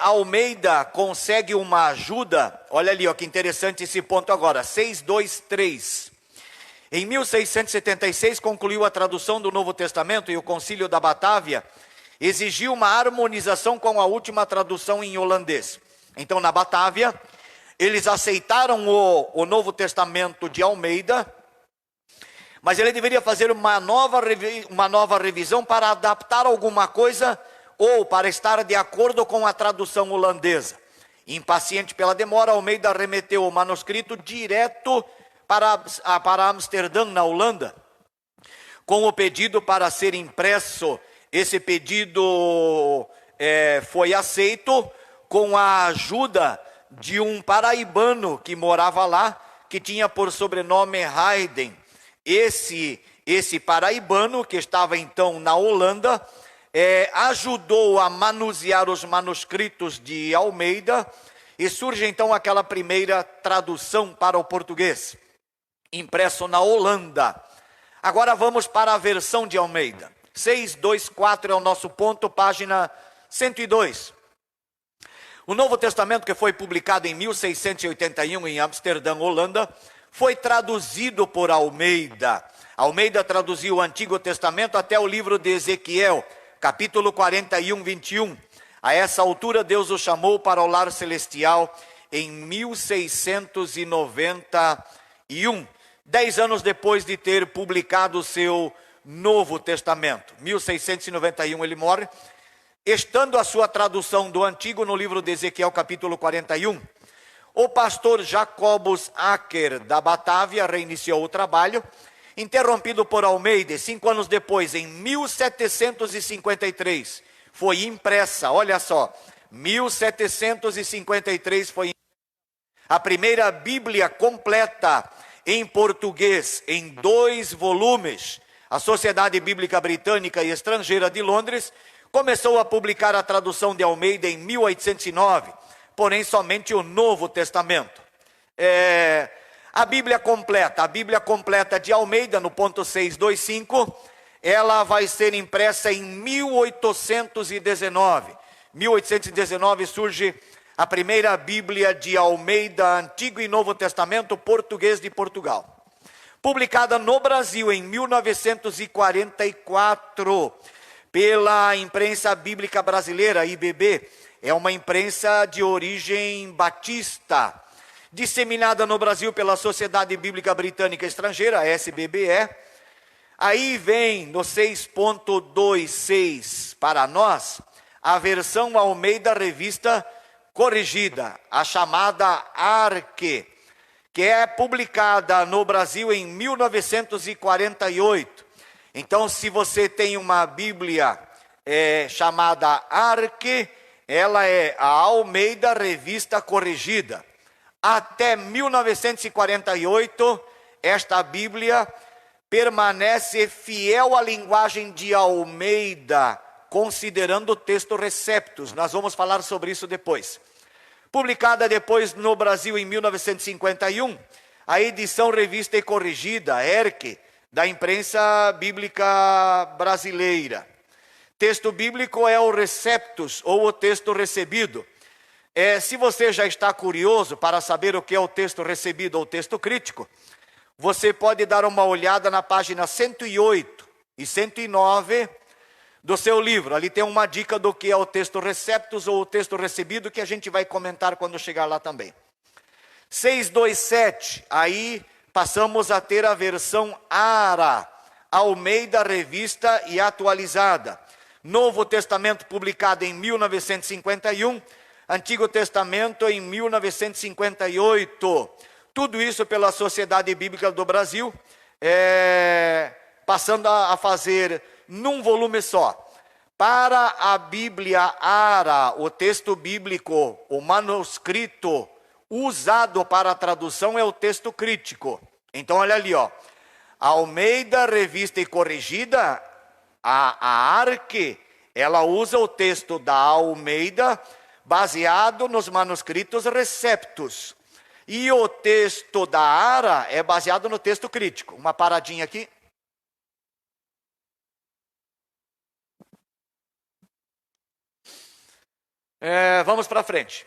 Almeida consegue uma ajuda. Olha ali, ó, que interessante esse ponto agora. 623. Em 1676 concluiu a tradução do Novo Testamento e o Concílio da Batávia exigiu uma harmonização com a última tradução em holandês. Então, na Batávia, eles aceitaram o Novo Testamento de Almeida, mas ele deveria fazer uma nova revisão para adaptar alguma coisa ou para estar de acordo com a tradução holandesa. Impaciente pela demora, Almeida remeteu o manuscrito direto para Amsterdã, na Holanda, com o pedido para ser impresso. Esse pedido foi aceito com a ajuda de um paraibano que morava lá, que tinha por sobrenome Haydn. Esse paraibano, que estava então na Holanda, ajudou a manusear os manuscritos de Almeida, e surge então aquela primeira tradução para o português, impresso na Holanda. Agora vamos para a versão de Almeida. 624 é o nosso ponto, página 102. O Novo Testamento, que foi publicado em 1681 em Amsterdã, Holanda, foi traduzido por Almeida. Almeida traduziu o Antigo Testamento até o livro de Ezequiel, capítulo 41, 21. A essa altura, Deus o chamou para o lar celestial em 1691. 10 anos depois de ter publicado o seu Novo Testamento. 1691 ele morre, estando a sua tradução do Antigo no livro de Ezequiel, capítulo 41. O pastor Jacobus Acker, da Batávia, reiniciou o trabalho, interrompido por Almeida. 5 anos depois, em 1753, foi impressa, olha só, 1753 foi a primeira Bíblia completa em português, em 2 volumes. A Sociedade Bíblica Britânica e Estrangeira de Londres começou a publicar a tradução de Almeida em 1809, porém somente o Novo Testamento. A Bíblia completa de Almeida, no ponto 625, ela vai ser impressa em 1819. 1819 surge a primeira Bíblia de Almeida, Antigo e Novo Testamento, português de Portugal. Publicada no Brasil em 1944 pela Imprensa Bíblica Brasileira, IBB. É uma imprensa de origem batista. Disseminada no Brasil pela Sociedade Bíblica Britânica Estrangeira, SBBE. Aí vem no 6.26 para nós, a versão Almeida Revista Corrigida, a chamada Arque, que é publicada no Brasil em 1948. Então, se você tem uma Bíblia chamada Arque, ela é a Almeida Revista Corrigida. Até 1948, esta Bíblia permanece fiel à linguagem de Almeida, considerando o texto Receptus. Nós vamos falar sobre isso depois. Publicada depois no Brasil em 1951, a edição revista e corrigida, ERC, da imprensa bíblica brasileira. Texto bíblico é o Receptus, ou o texto recebido. Se você já está curioso para saber o que é o texto recebido ou texto crítico, você pode dar uma olhada na página 108 e 109 do seu livro. Ali tem uma dica do que é o texto Receptus ou o texto recebido, que a gente vai comentar quando chegar lá também. 627, aí passamos a ter a versão ARA, Almeida Revista e Atualizada. Novo Testamento publicado em 1951, Antigo Testamento em 1958. Tudo isso pela Sociedade Bíblica do Brasil, passando a fazer num volume só. Para a Bíblia ARA, o texto bíblico, o manuscrito usado para a tradução é o texto crítico. Então olha ali, ó. Almeida, Revista e Corrigida, a ARC, ela usa o texto da Almeida, baseado nos manuscritos Receptus. E o texto da ARA é baseado no texto crítico. Uma paradinha aqui. Vamos para frente.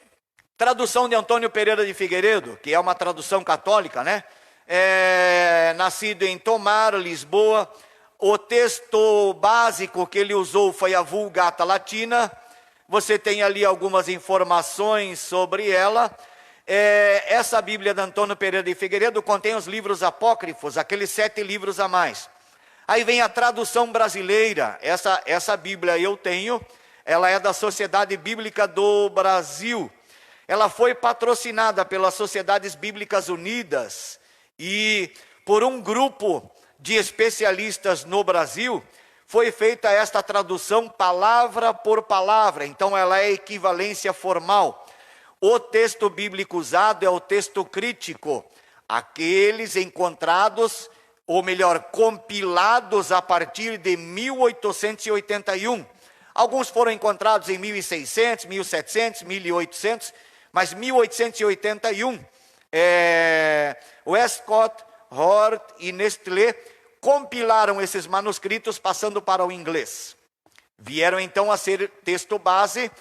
Tradução de Antônio Pereira de Figueiredo, que é uma tradução católica, né? Nascido em Tomar, Lisboa. O texto básico que ele usou foi a Vulgata Latina. Você tem ali algumas informações sobre ela. Essa Bíblia de Antônio Pereira de Figueiredo contém os livros apócrifos, aqueles 7 livros a mais. Aí vem a tradução brasileira. Essa Bíblia eu tenho. Ela é da Sociedade Bíblica do Brasil. Ela foi patrocinada pelas Sociedades Bíblicas Unidas e por um grupo de especialistas no Brasil. Foi feita esta tradução palavra por palavra, então ela é equivalência formal. O texto bíblico usado é o texto crítico, aqueles encontrados, ou melhor, compilados a partir de 1881. Alguns foram encontrados em 1600, 1700, 1800, mas 1881, Westcott, Hort e Nestlé compilaram esses manuscritos passando para o inglês. Vieram então a ser texto base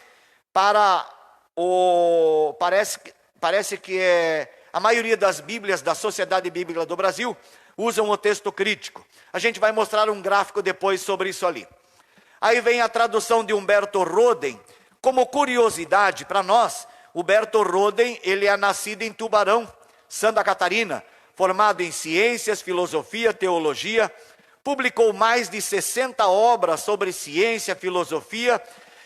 para parece que a maioria das Bíblias da Sociedade Bíblica do Brasil usam o texto crítico. A gente vai mostrar um gráfico depois sobre isso ali. Aí vem a tradução de Humberto Roden. Como curiosidade para nós, Humberto Roden, ele é nascido em Tubarão, Santa Catarina, formado em ciências, filosofia, teologia, publicou mais de 60 obras sobre ciência, filosofia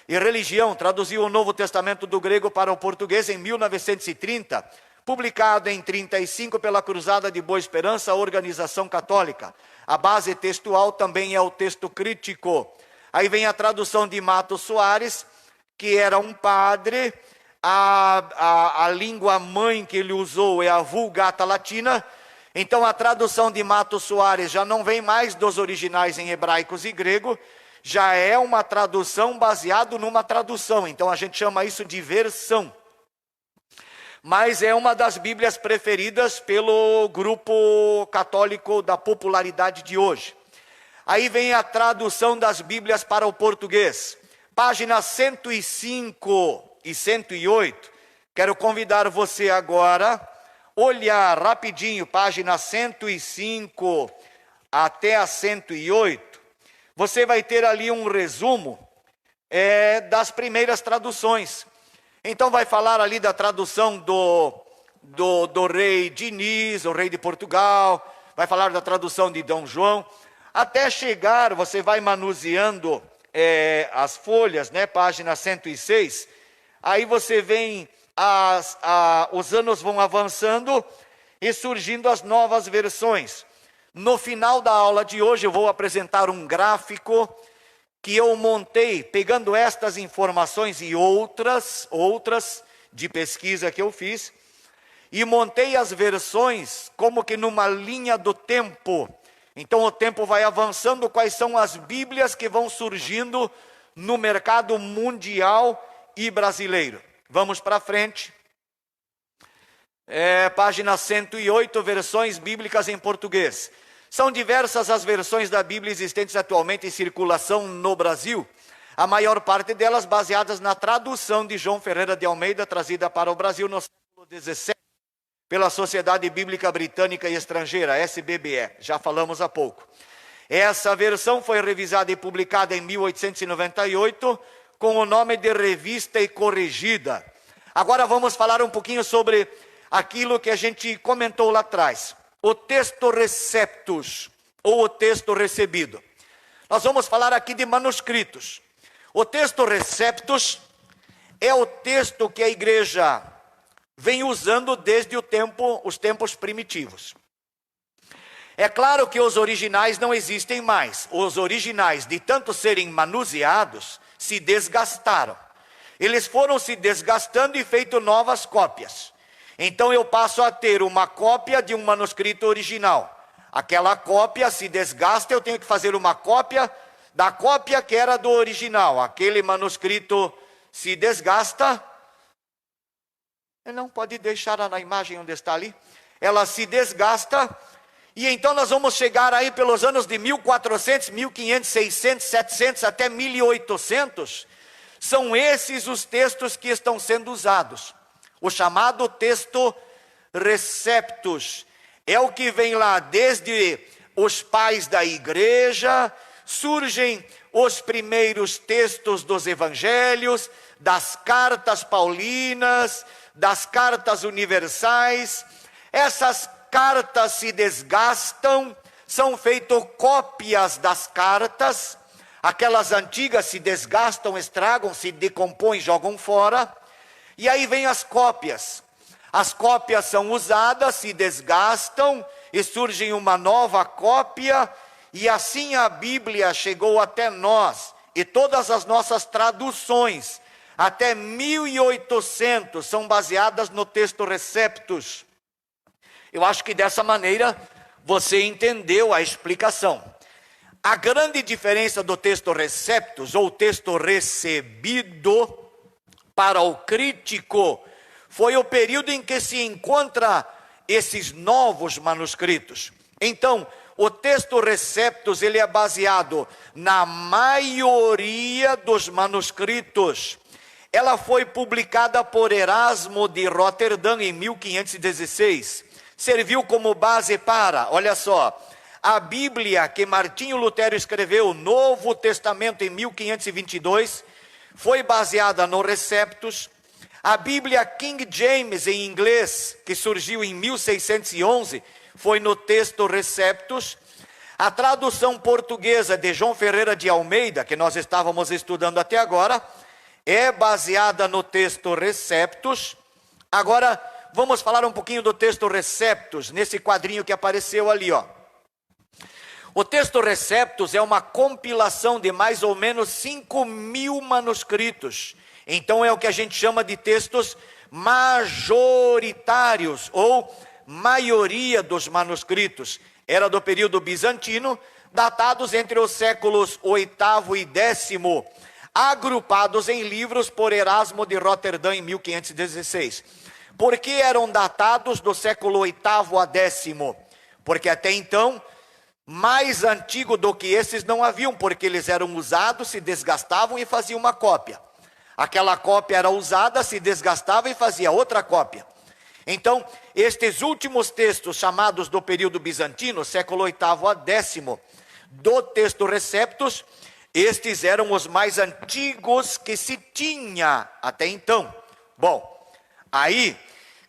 e religião, traduziu o Novo Testamento do grego para o português em 1930, publicado em 35 pela Cruzada de Boa Esperança, Organização Católica. A base textual também é o texto crítico. Aí vem a tradução de Matos Soares, que era um padre. A língua mãe que ele usou é a Vulgata Latina. Então a tradução de Matos Soares já não vem mais dos originais em hebraicos e grego, já é uma tradução baseada numa tradução. Então a gente chama isso de versão. Mas é uma das Bíblias preferidas pelo grupo católico da popularidade de hoje. Aí vem a tradução das Bíblias para o português. Páginas 105 e 108. Quero convidar você agora a olhar rapidinho, página 105 até a 108. Você vai ter ali um resumo das primeiras traduções. Então vai falar ali da tradução do rei Diniz, o rei de Portugal. Vai falar da tradução de Dom João. Até chegar, você vai manuseando as folhas, né? Página 106. Aí você vem, os anos vão avançando e surgindo as novas versões. No final da aula de hoje eu vou apresentar um gráfico que eu montei, pegando estas informações e outras de pesquisa que eu fiz, e montei as versões como que numa linha do tempo. Então o tempo vai avançando, quais são as Bíblias que vão surgindo no mercado mundial e brasileiro. Vamos para frente. Página 108, versões bíblicas em português. São diversas as versões da Bíblia existentes atualmente em circulação no Brasil, a maior parte delas baseadas na tradução de João Ferreira de Almeida, trazida para o Brasil no século XVII, pela Sociedade Bíblica Britânica e Estrangeira, SBBE, já falamos há pouco. Essa versão foi revisada e publicada em 1898, com o nome de Revista e Corrigida. Agora vamos falar um pouquinho sobre aquilo que a gente comentou lá atrás. O texto receptus, ou o texto recebido. Nós vamos falar aqui de manuscritos. O texto receptus é o texto que a igreja vem usando desde os tempos primitivos. É claro que os originais não existem mais. Os originais, de tanto serem manuseados, se desgastaram. Eles foram se desgastando e feito novas cópias. Então eu passo a ter uma cópia de um manuscrito original. Aquela cópia se desgasta, eu tenho que fazer uma cópia da cópia que era do original. Aquele manuscrito se desgasta. Não pode deixar na imagem onde está ali. Ela se desgasta. E então nós vamos chegar aí pelos anos de 1400, 1500, 600, 700 até 1800. São esses os textos que estão sendo usados. O chamado texto receptus é o que vem lá desde os pais da igreja. Surgem os primeiros textos dos evangelhos, das cartas paulinas, das cartas universais. Essas cartas se desgastam, são feitas cópias das cartas. Aquelas antigas se desgastam, estragam, se decompõem, jogam fora. E aí vem as cópias. As cópias são usadas, se desgastam e surge uma nova cópia. E assim a Bíblia chegou até nós. E todas as nossas traduções, até 1800, são baseadas no texto receptus. Eu acho que dessa maneira você entendeu a explicação. A grande diferença do texto receptus, ou texto recebido, para o crítico, foi o período em que se encontra esses novos manuscritos. Então, o texto receptus, ele é baseado na maioria dos manuscritos. Ela foi publicada por Erasmo de Roterdã em 1516. Serviu como base para, olha só, a Bíblia que Martinho Lutero escreveu, Novo Testamento, em 1522, foi baseada no Receptus. A Bíblia King James, em inglês, que surgiu em 1611, foi no texto Receptus. A tradução portuguesa de João Ferreira de Almeida, que nós estávamos estudando até agora, é baseada no texto Receptus. Agora, vamos falar um pouquinho do texto Receptus, nesse quadrinho que apareceu ali, ó. O texto Receptus é uma compilação de mais ou menos 5.000 manuscritos. Então é o que a gente chama de textos majoritários, ou maioria dos manuscritos. Era do período bizantino, datados entre os séculos VIII e X, agrupados em livros por Erasmo de Roterdã em 1516. Por que eram datados do século VIII a X? Porque até então, mais antigo do que esses não haviam, porque eles eram usados, se desgastavam e faziam uma cópia. Aquela cópia era usada, se desgastava e fazia outra cópia. Então, estes últimos textos chamados do período bizantino, século VIII a X, do texto Receptus, estes eram os mais antigos que se tinha até então. Bom, aí,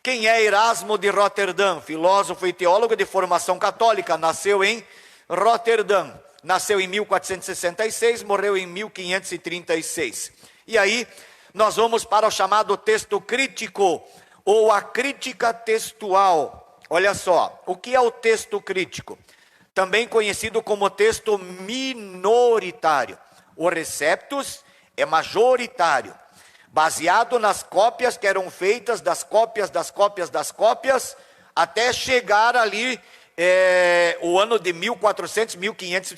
quem é Erasmo de Roterdã? Filósofo e teólogo de formação católica, nasceu em Roterdã. Nasceu em 1466, morreu em 1536. E aí, nós vamos para o chamado texto crítico, ou a crítica textual. Olha só, o que é o texto crítico? Também conhecido como texto minoritário. O Receptus é majoritário, baseado nas cópias que eram feitas, das cópias, até chegar ali o ano de 1400, 1500,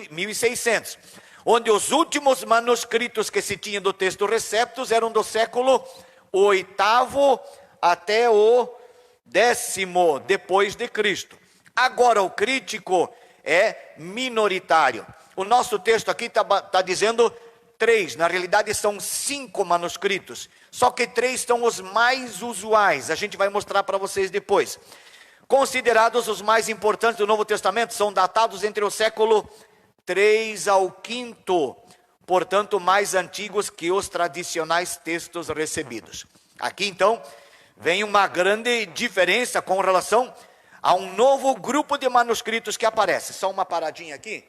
1600. onde os últimos manuscritos que se tinha do texto Receptus eram do século oitavo até o 10º depois de Cristo. Agora o crítico é minoritário. O nosso texto aqui está dizendo 3, na realidade são 5 manuscritos, só que 3 são os mais usuais, a gente vai mostrar para vocês depois. Considerados os mais importantes do Novo Testamento, são datados entre o século 3 ao 5º, portanto mais antigos que os tradicionais textos recebidos. Aqui então vem uma grande diferença com relação a um novo grupo de manuscritos que aparece. Só uma paradinha aqui.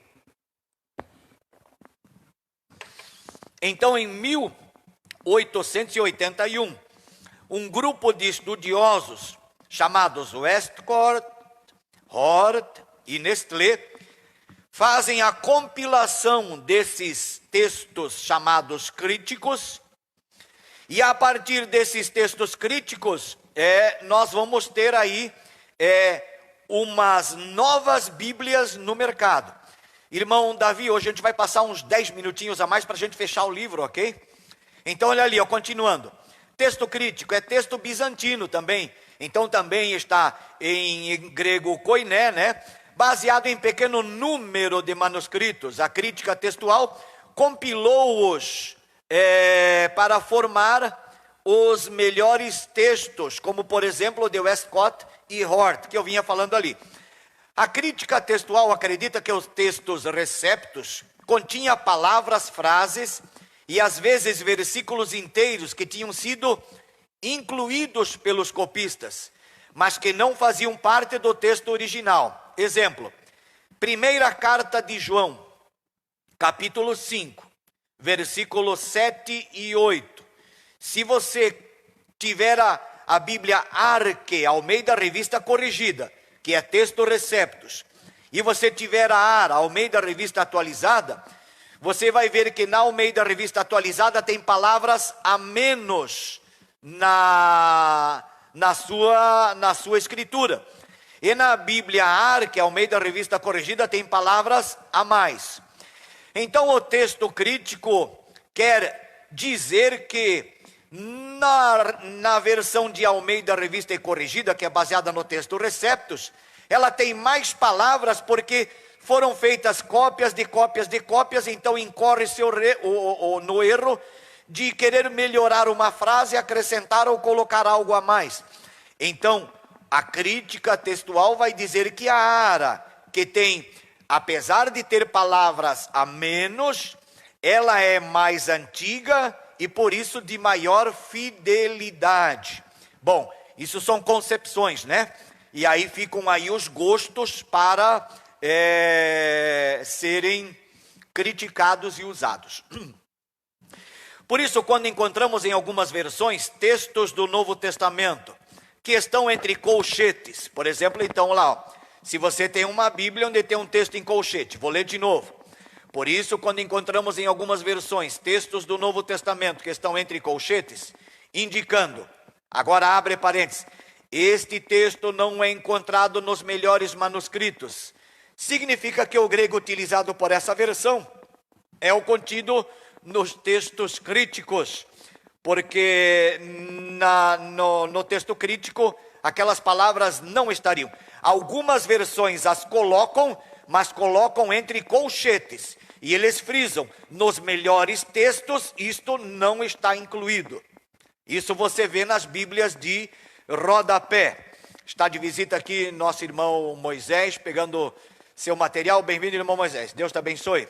Então, em 1881, um grupo de estudiosos chamados Westcott, Hort e Nestlé fazem a compilação desses textos chamados críticos, e a partir desses textos críticos, nós vamos ter aí umas novas Bíblias no mercado. Irmão Davi, hoje a gente vai passar uns 10 minutinhos a mais para a gente fechar o livro, ok? Então olha ali, continuando. Texto crítico é texto bizantino também. Então também está em grego koiné, né? Baseado em pequeno número de manuscritos. A crítica textual compilou-os para formar os melhores textos, como por exemplo o de Westcott e Hort, que eu vinha falando ali. A crítica textual acredita que os textos receptos continham palavras, frases e às vezes versículos inteiros que tinham sido incluídos pelos copistas, mas que não faziam parte do texto original. Exemplo, primeira carta de João, capítulo 5, versículos 7 e 8. Se você tiver a Bíblia Arque, Almeida Revista Corrigida, que é texto receptus, e você tiver a ARA, Almeida Revista Atualizada, você vai ver que na Almeida Revista Atualizada tem palavras a menos na sua escritura. E na Bíblia Arque, Almeida Revista Corrigida, tem palavras a mais. Então o texto crítico quer dizer que na versão de Almeida Revista e Corrigida, que é baseada no texto Receptus, ela tem mais palavras porque foram feitas cópias de cópias de cópias, então incorre-se no erro de querer melhorar uma frase, acrescentar ou colocar algo a mais. Então, a crítica textual vai dizer que a ARA, que tem, apesar de ter palavras a menos, ela é mais antiga e por isso de maior fidelidade. Bom, isso são concepções, né? E aí ficam aí os gostos para serem criticados e usados. Por isso, quando encontramos em algumas versões textos do Novo Testamento que estão entre colchetes, por exemplo, então lá, ó, se você tem uma Bíblia onde tem um texto em colchete, vou ler de novo. Por isso, quando encontramos em algumas versões textos do Novo Testamento que estão entre colchetes, indicando, agora abre parênteses, este texto não é encontrado nos melhores manuscritos, significa que o grego utilizado por essa versão é o contido nos textos críticos, porque no texto crítico aquelas palavras não estariam. Algumas versões as colocam, mas colocam entre colchetes. E eles frisam, nos melhores textos, isto não está incluído. Isso você vê nas Bíblias de rodapé. Está de visita aqui nosso irmão Moisés, pegando seu material. Bem-vindo, irmão Moisés. Deus te abençoe.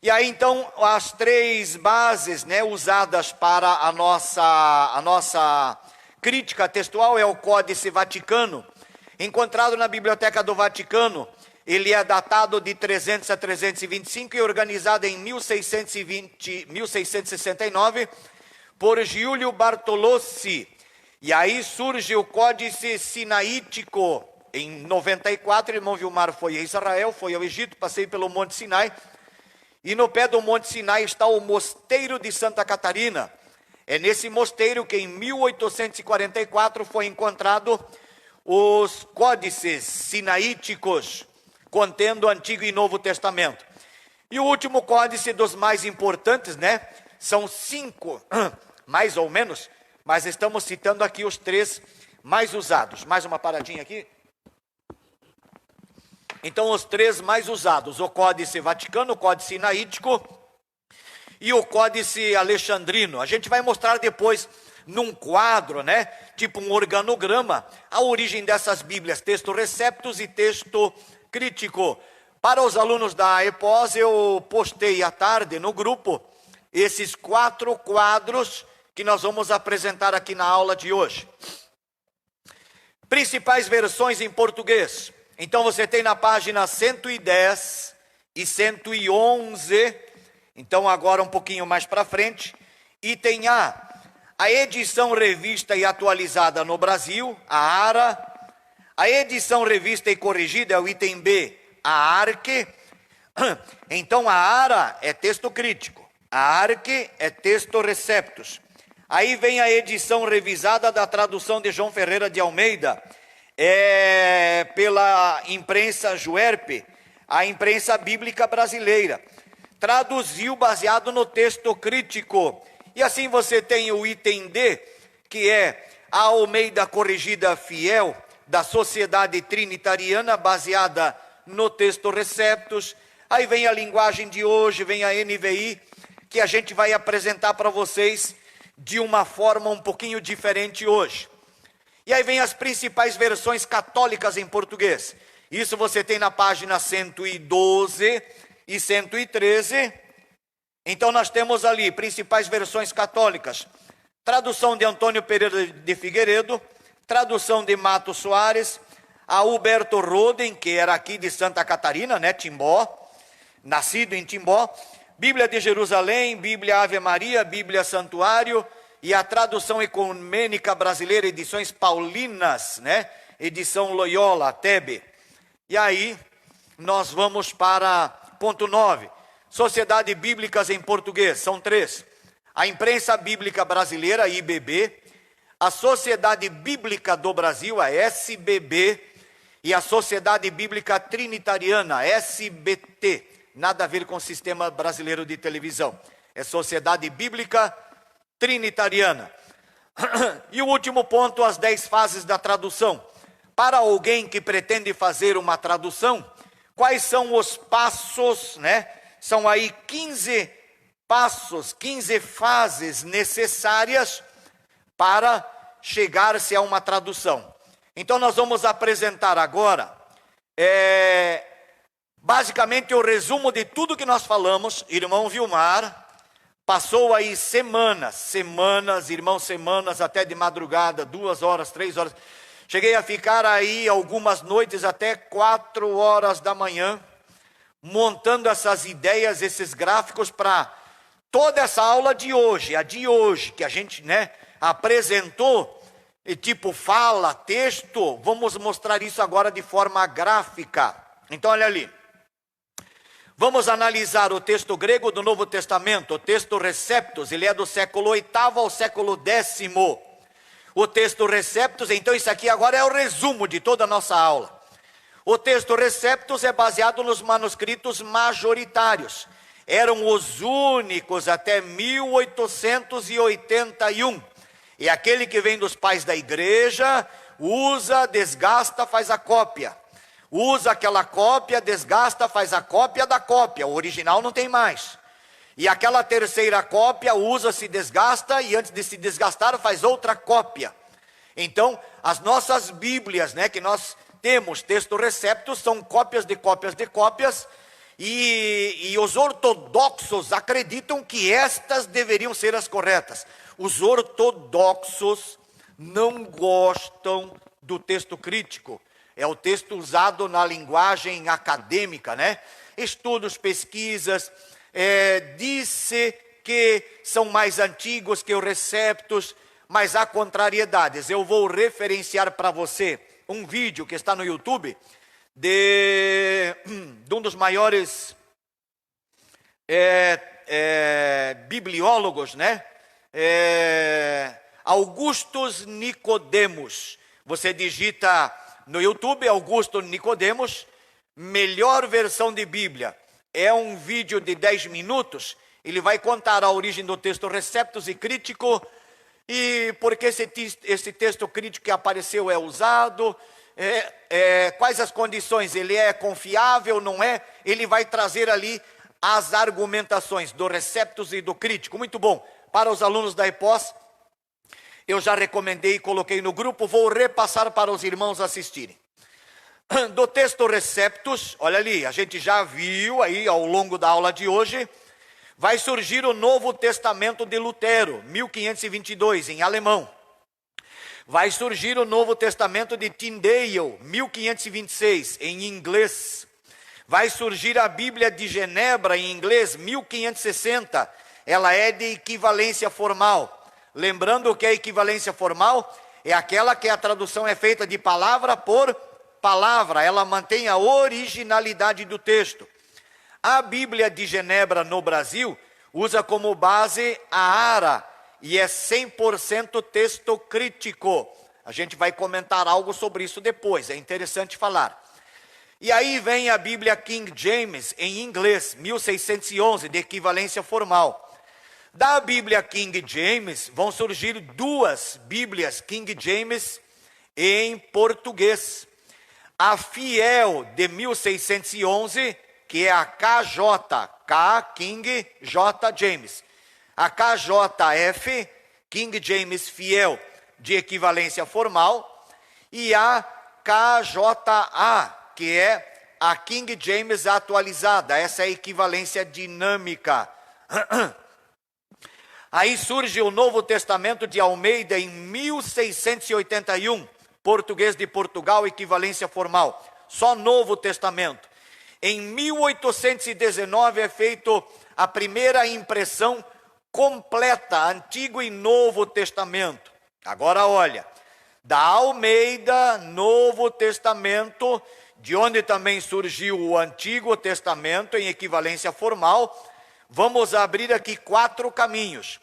E aí, então, as 3 bases, né, usadas para a nossa crítica textual é o Códice Vaticano, encontrado na Biblioteca do Vaticano. Ele é datado de 300 a 325 e organizado em 1669 por Giulio Bartolozzi. E aí surge o Códice Sinaítico em 94. Irmão Vilmar foi a Israel, foi ao Egito, passei pelo Monte Sinai. E no pé do Monte Sinai está o Mosteiro de Santa Catarina. É nesse mosteiro que em 1844 foi encontrado os códices sinaíticos, contendo o Antigo e Novo Testamento. E o último códice dos mais importantes, né? São 5, mais ou menos, mas estamos citando aqui os 3 mais usados. Mais uma paradinha aqui. Então, os 3 mais usados: o Códice Vaticano, o Códice Sinaítico e o Códice Alexandrino. A gente vai mostrar depois num quadro, né? Tipo um organograma, a origem dessas Bíblias, texto receptus e texto crítico. Para os alunos da EPOS, eu postei à tarde no grupo esses 4 quadros que nós vamos apresentar aqui na aula de hoje. Principais versões em português. Então você tem na página 110 e 111, então agora um pouquinho mais para frente, item a edição revista e atualizada no Brasil, a ARA. A edição revista e corrigida é o item B, a ARC. Então a ARA é texto crítico, a ARC é texto receptus. Aí vem a edição revisada da tradução de João Ferreira de Almeida, pela imprensa Juerp, a imprensa bíblica brasileira. Traduziu baseado no texto crítico. E assim você tem o item D, que é a Almeida Corrigida Fiel, da Sociedade Trinitariana, baseada no texto receptus. Aí vem a linguagem de hoje, vem a NVI, que a gente vai apresentar para vocês de uma forma um pouquinho diferente hoje. E aí vem as principais versões católicas em português. Isso você tem na página 112 e 113. Então nós temos ali principais versões católicas. Tradução de Antônio Pereira de Figueiredo, tradução de Mato Soares, a Huberto Roden, que era aqui de Santa Catarina, né, Timbó, nascido em Timbó, Bíblia de Jerusalém, Bíblia Ave Maria, Bíblia Santuário, e a tradução ecumênica brasileira, edições paulinas, né, edição Loyola, Tebe. E aí nós vamos para ponto 9, Sociedade Bíblicas em português, são 3. A Imprensa Bíblica Brasileira, IBB, a Sociedade Bíblica do Brasil, a SBB, e a Sociedade Bíblica Trinitariana, SBT, nada a ver com o Sistema Brasileiro de Televisão, é Sociedade Bíblica Trinitariana. E o último ponto, as 10 fases da tradução. Para alguém que pretende fazer uma tradução, quais são os passos, né? São aí 15 passos, 15 fases necessárias para chegar-se a uma tradução. Então nós vamos apresentar agora, basicamente o resumo de tudo que nós falamos. Irmão Vilmar passou aí semanas, irmão, semanas, até de madrugada, 2 horas, 3 horas. Cheguei a ficar aí algumas noites até 4 horas da manhã, montando essas ideias, esses gráficos para toda essa aula de hoje, a de hoje, que a gente, né, apresentou, e tipo fala, texto, vamos mostrar isso agora de forma gráfica. Então olha ali, vamos analisar o texto grego do Novo Testamento, o texto Receptus, ele é do século 8º ao século 10º. O texto Receptus, então isso aqui agora é o resumo de toda a nossa aula. O texto Receptus é baseado nos manuscritos majoritários. Eram os únicos até 1881. E aquele que vem dos pais da igreja, usa, desgasta, faz a cópia. Usa aquela cópia, desgasta, faz a cópia da cópia. O original não tem mais. E aquela terceira cópia usa, se desgasta, e antes de se desgastar faz outra cópia. Então, as nossas Bíblias, né, que nós temos, texto receptus, são cópias de cópias de cópias, e os ortodoxos acreditam que estas deveriam ser as corretas. Os ortodoxos não gostam do texto crítico. É o texto usado na linguagem acadêmica, né? Estudos, pesquisas, disse que são mais antigos que os receptus, mas há contrariedades. Eu vou referenciar para você um vídeo que está no YouTube de um dos maiores bibliólogos, né? Augustus Nicodemos. Você digita no YouTube Augusto Nicodemos, melhor versão de Bíblia. é um vídeo de 10 minutos. Ele vai contar a origem do texto Receptus e Crítico, e por que esse texto crítico que apareceu é usado, quais as condições, ele é confiável, não é? Ele vai trazer ali as argumentações do Receptus e do Crítico. Muito bom. Para os alunos da EPOS, eu já recomendei e coloquei no grupo, vou repassar para os irmãos assistirem. Do texto Receptus, olha ali, a gente já viu aí ao longo da aula de hoje, vai surgir o Novo Testamento de Lutero, 1522, em alemão. Vai surgir o Novo Testamento de Tyndale, 1526, em inglês. Vai surgir a Bíblia de Genebra, em inglês, 1560. Ela é de equivalência formal. Lembrando que a equivalência formal é aquela que a tradução é feita de palavra por palavra. Ela mantém a originalidade do texto. A Bíblia de Genebra no Brasil usa como base a ARA e é 100% texto crítico. A gente vai comentar algo sobre isso depois, é interessante falar. E aí vem a Bíblia King James em inglês, 1611, de equivalência formal. Da Bíblia King James vão surgir duas Bíblias King James em português. A Fiel de 1611, que é a KJ, K, King, J, James. A KJF, King James Fiel, de equivalência formal. E a KJA, que é a King James atualizada. Essa é a equivalência dinâmica. Aí surge o Novo Testamento de Almeida em 1681, português de Portugal, equivalência formal. Só Novo Testamento. Em 1819 é feito a primeira impressão completa, Antigo e Novo Testamento. Agora olha, da Almeida, Novo Testamento, de onde também surgiu o Antigo Testamento em equivalência formal, vamos abrir aqui 4 caminhos.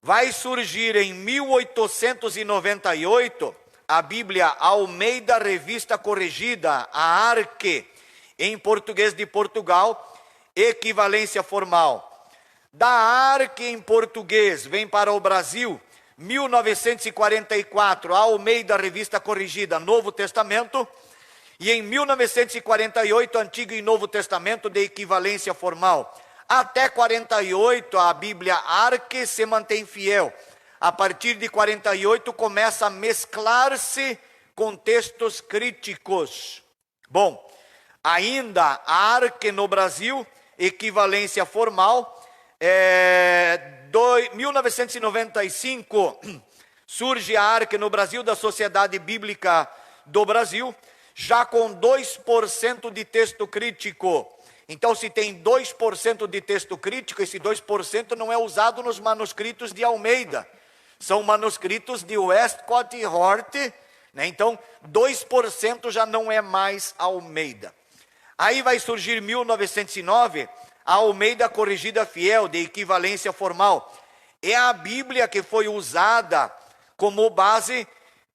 Vai surgir em 1898 a Bíblia Almeida Revista Corrigida, a Arque, em português de Portugal, equivalência formal. Da Arque em português vem para o Brasil, 1944, a Almeida Revista Corrigida, Novo Testamento, e em 1948, Antigo e Novo Testamento de equivalência formal. Até 48, a Bíblia Arque se mantém fiel. A partir de 48, começa a mesclar-se com textos críticos. Bom, ainda a Arque no Brasil, equivalência formal, 1995, surge a Arque no Brasil da Sociedade Bíblica do Brasil, já com 2% de texto crítico. Então, se tem 2% de texto crítico, esse 2% não é usado nos manuscritos de Almeida. São manuscritos de Westcott e Hort, né? Então, 2% já não é mais Almeida. Aí vai surgir 1909, a Almeida Corrigida Fiel, de equivalência formal. É a Bíblia que foi usada como base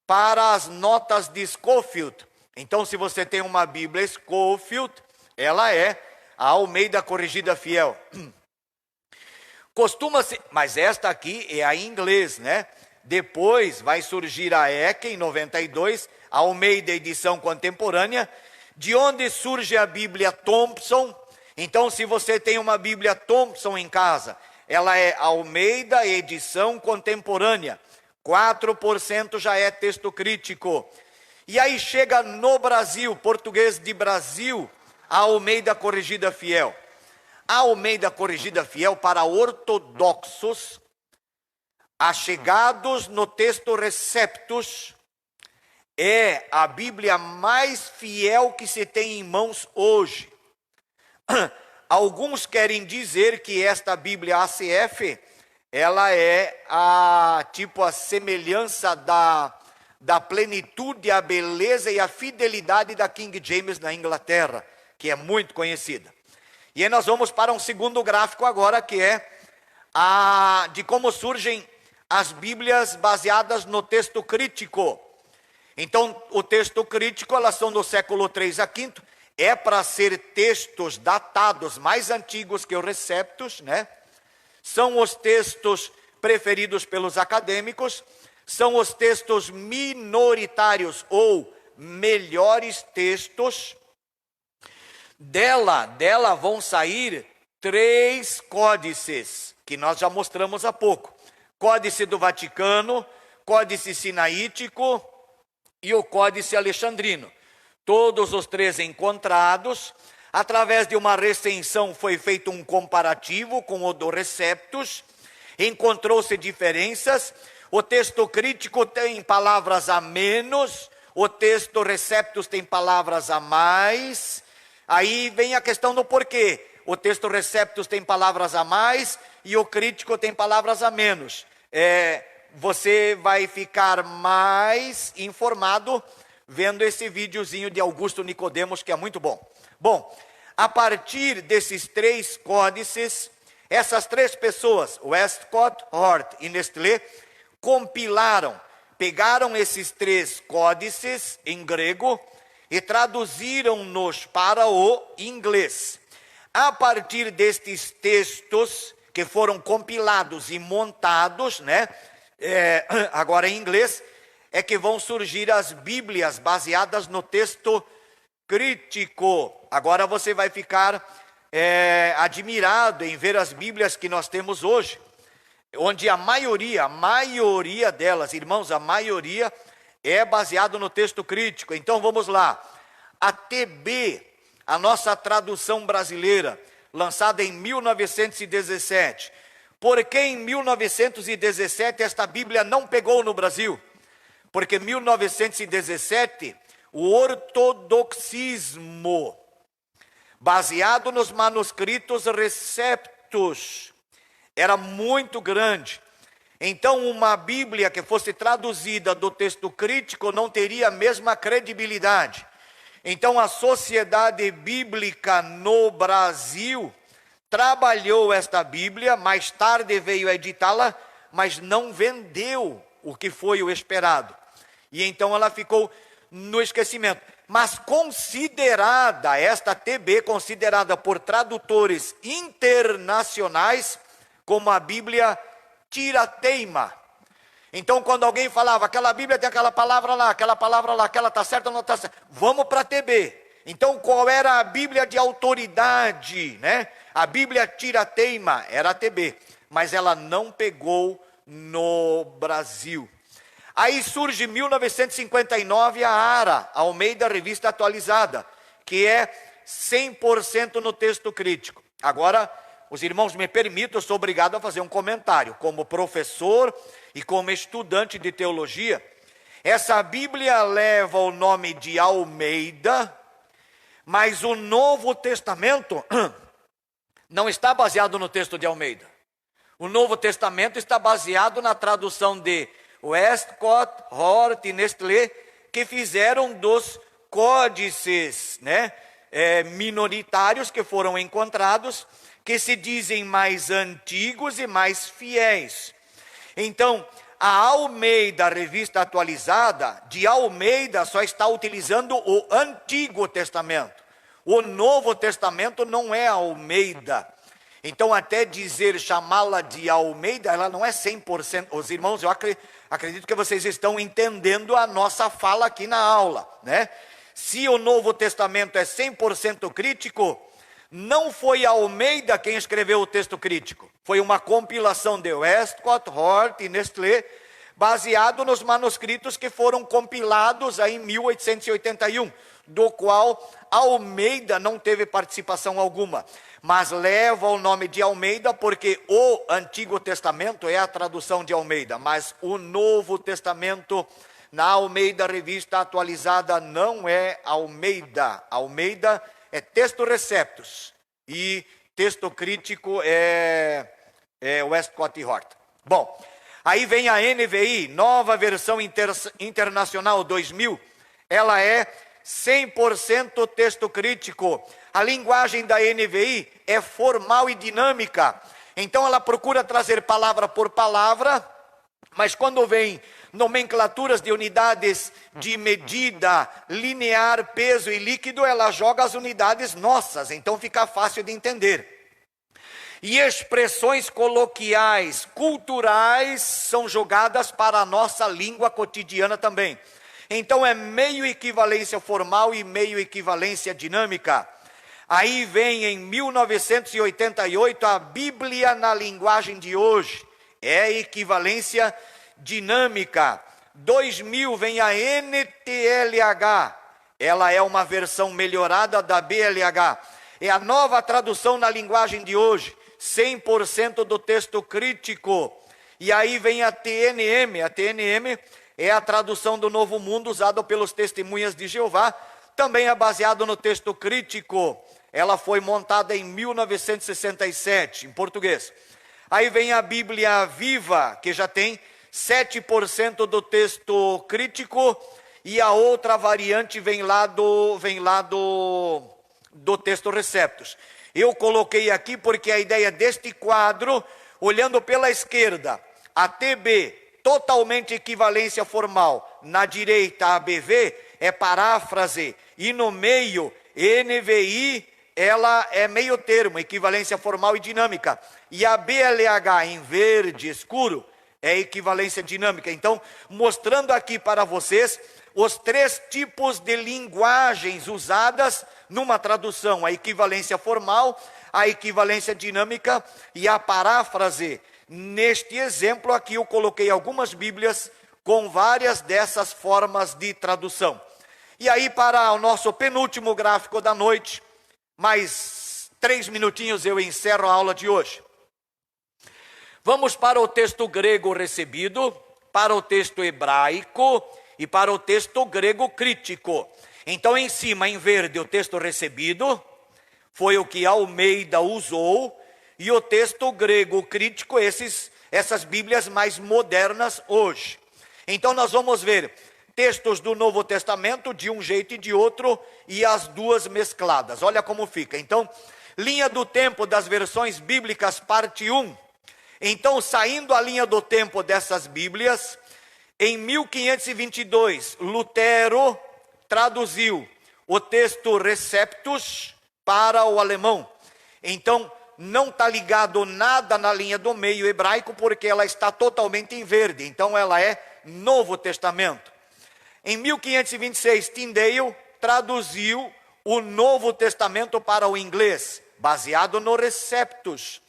para as notas de Scofield. Então, se você tem uma Bíblia Scofield, ela é a Almeida Corrigida Fiel. Costuma-se, mas esta aqui é a em inglês, né? Depois vai surgir a ECA em 92, a Almeida Edição Contemporânea, de onde surge a Bíblia Thompson. Então, se você tem uma Bíblia Thompson em casa, ela é Almeida Edição Contemporânea. 4% já é texto crítico. E aí chega no Brasil, português de Brasil, a Almeida Corrigida Fiel. A Almeida Corrigida Fiel para ortodoxos, achegados no texto Receptus, é a Bíblia mais fiel que se tem em mãos hoje. Alguns querem dizer que esta Bíblia ACF, ela é a semelhança da plenitude, a beleza e a fidelidade da King James na Inglaterra, que é muito conhecida. E aí nós vamos para um segundo gráfico agora, que é de como surgem as Bíblias baseadas no texto crítico. Então, o texto crítico, elas são do século 3 a 5, é para ser textos datados mais antigos que os Receptus, né? São os textos preferidos pelos acadêmicos, são os textos minoritários ou melhores textos. Dela vão sair 3 códices, que nós já mostramos há pouco. Códice do Vaticano, Códice Sinaítico e o Códice Alexandrino. Todos os 3 encontrados. Através de uma recensão foi feito um comparativo com o do Receptus. Encontrou-se diferenças. O texto crítico tem palavras a menos, o texto Receptus tem palavras a mais. Aí vem a questão do porquê. O texto Receptus tem palavras a mais e o crítico tem palavras a menos. Você vai ficar mais informado vendo esse videozinho de Augusto Nicodemos, que é muito bom. Bom, a partir desses 3 códices, essas 3 pessoas, Westcott, Hort e Nestlé, pegaram esses 3 códices em grego e traduziram-nos para o inglês. A partir destes textos que foram compilados e montados, né, agora em inglês, é que vão surgir as Bíblias baseadas no texto crítico. Agora você vai ficar admirado em ver as Bíblias que nós temos hoje, onde a maioria delas, irmãos, a maioria é baseado no texto crítico. Então vamos lá. A TB, a nossa tradução brasileira, lançada em 1917. Por que em 1917 esta Bíblia não pegou no Brasil? Porque em 1917, o ortodoxismo, baseado nos manuscritos Receptus, era muito grande. Então, uma Bíblia que fosse traduzida do texto crítico não teria a mesma credibilidade. Então, a Sociedade Bíblica no Brasil trabalhou esta Bíblia, mais tarde veio a editá-la, mas não vendeu o que foi o esperado. E então ela ficou no esquecimento. Mas considerada, esta TB, considerada por tradutores internacionais como a Bíblia tirateima. Então, quando alguém falava, aquela Bíblia tem aquela palavra lá, aquela está certa ou não está certa, vamos para a TB. Então, qual era a Bíblia de autoridade, né? A Bíblia tirateima era a TB, mas ela não pegou no Brasil. Aí surge em 1959 a ARA, Almeida Revista Atualizada, que é 100% no texto crítico. Agora, os irmãos me permitam, eu sou obrigado a fazer um comentário. Como professor e como estudante de teologia, essa Bíblia leva o nome de Almeida, mas o Novo Testamento não está baseado no texto de Almeida. O Novo Testamento está baseado na tradução de Westcott, Hort e Nestlé, que fizeram dos códices, né, minoritários que foram encontrados, que se dizem mais antigos e mais fiéis. Então, a Almeida, Revista Atualizada, de Almeida só está utilizando o Antigo Testamento. O Novo Testamento não é Almeida. Então, até chamá-la de Almeida, ela não é 100%. Os irmãos, eu acredito que vocês estão entendendo a nossa fala aqui na aula, né? Se o Novo Testamento é 100% crítico, não foi Almeida quem escreveu o texto crítico. Foi uma compilação de Westcott, Hort e Nestlé, baseado nos manuscritos que foram compilados aí em 1881, do qual Almeida não teve participação alguma. Mas leva o nome de Almeida porque o Antigo Testamento é a tradução de Almeida, mas o Novo Testamento, na Almeida Revista Atualizada, não é Almeida. Almeida é texto Receptus e texto crítico é Westcott e Hort. Bom, aí vem a NVI, Nova Versão Internacional 2000, ela é 100% texto crítico. A linguagem da NVI é formal e dinâmica. Então ela procura trazer palavra por palavra, mas quando vem nomenclaturas de unidades de medida, linear, peso e líquido, ela joga as unidades nossas, então fica fácil de entender. E expressões coloquiais, culturais, são jogadas para a nossa língua cotidiana também. Então é meio equivalência formal e meio equivalência dinâmica. Aí vem em 1988 a Bíblia na linguagem de hoje. É equivalência dinâmica. 2000 vem a NTLH. Ela é uma versão melhorada da BLH. É a nova tradução na linguagem de hoje. 100% do texto crítico. E aí vem a TNM. A TNM é a tradução do Novo Mundo usada pelos Testemunhas de Jeová. Também é baseado no texto crítico. Ela foi montada em 1967, em português. Aí vem a Bíblia Viva, que já tem 7% do texto crítico. E a outra variante vem lá do texto Receptus. Eu coloquei aqui porque a ideia deste quadro, olhando pela esquerda, a TB, totalmente equivalência formal, na direita a BV, é paráfrase, e no meio, NVI, ela é meio termo, equivalência formal e dinâmica. E a BLH em verde escuro é equivalência dinâmica. Então, mostrando aqui para vocês os 3 tipos de linguagens usadas numa tradução: a equivalência formal, a equivalência dinâmica e a paráfrase. Neste exemplo aqui eu coloquei algumas Bíblias com várias dessas formas de tradução. E aí, para o nosso penúltimo gráfico da noite, mais 3 minutinhos eu encerro a aula de hoje. Vamos para o texto grego recebido, para o texto hebraico e para o texto grego crítico. Então, em cima, em verde, o texto recebido, foi o que Almeida usou, e o texto grego crítico, essas Bíblias mais modernas hoje. Então, nós vamos ver textos do Novo Testamento de um jeito e de outro, e as duas mescladas. Olha como fica. Então, linha do tempo das versões bíblicas, parte 1. Então, saindo a linha do tempo dessas Bíblias, em 1522, Lutero traduziu o texto Receptus para o alemão. Então, não está ligado nada na linha do meio hebraico, porque ela está totalmente em verde. Então, ela é Novo Testamento. Em 1526, Tyndale traduziu o Novo Testamento para o inglês, baseado no Receptus.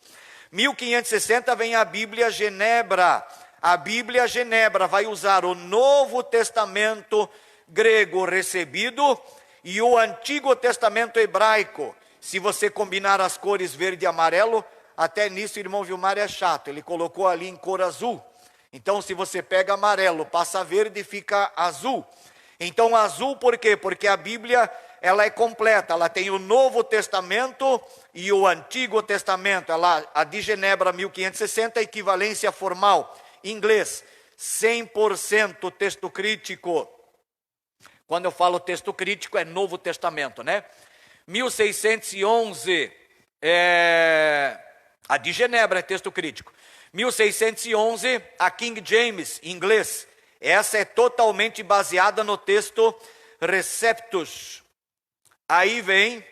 1560 vem a Bíblia Genebra. A Bíblia Genebra vai usar o Novo Testamento grego recebido e o Antigo Testamento hebraico. Se você combinar as cores verde e amarelo, até nisso o irmão Vilmar é chato, ele colocou ali em cor azul. Então, se você pega amarelo, passa verde, fica azul. Então, azul por quê? Porque a Bíblia, ela é completa, ela tem o Novo Testamento e o Antigo Testamento. A de Genebra, 1560, equivalência formal. Inglês, 100% texto crítico. Quando eu falo texto crítico, é Novo Testamento, né? 1611, a de Genebra é texto crítico. 1611, a King James, inglês. Essa é totalmente baseada no texto Receptus. Aí vem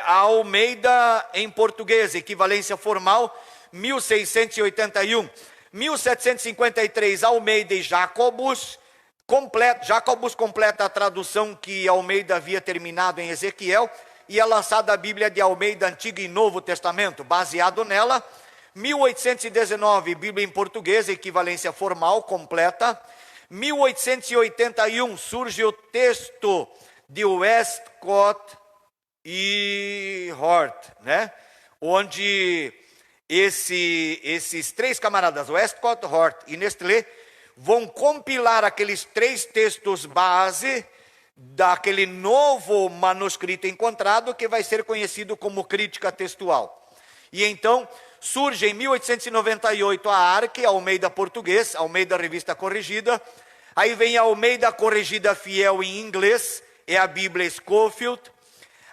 a Almeida em português, equivalência formal, 1681. 1753, Almeida e Jacobus. Jacobus completa a tradução que Almeida havia terminado em Ezequiel, e é lançada a Bíblia de Almeida, Antigo e Novo Testamento, baseado nela. 1819, Bíblia em português, equivalência formal, completa. 1881, surge o texto de Westcott e Hort, né? Onde esses 3 camaradas, Westcott, Hort e Nestlé, vão compilar aqueles 3 textos base daquele novo manuscrito encontrado, que vai ser conhecido como crítica textual. E então surge em 1898 a Arque, Almeida português, Almeida Revista Corrigida. Aí vem a Almeida Corrigida Fiel em inglês, é a Bíblia Scofield.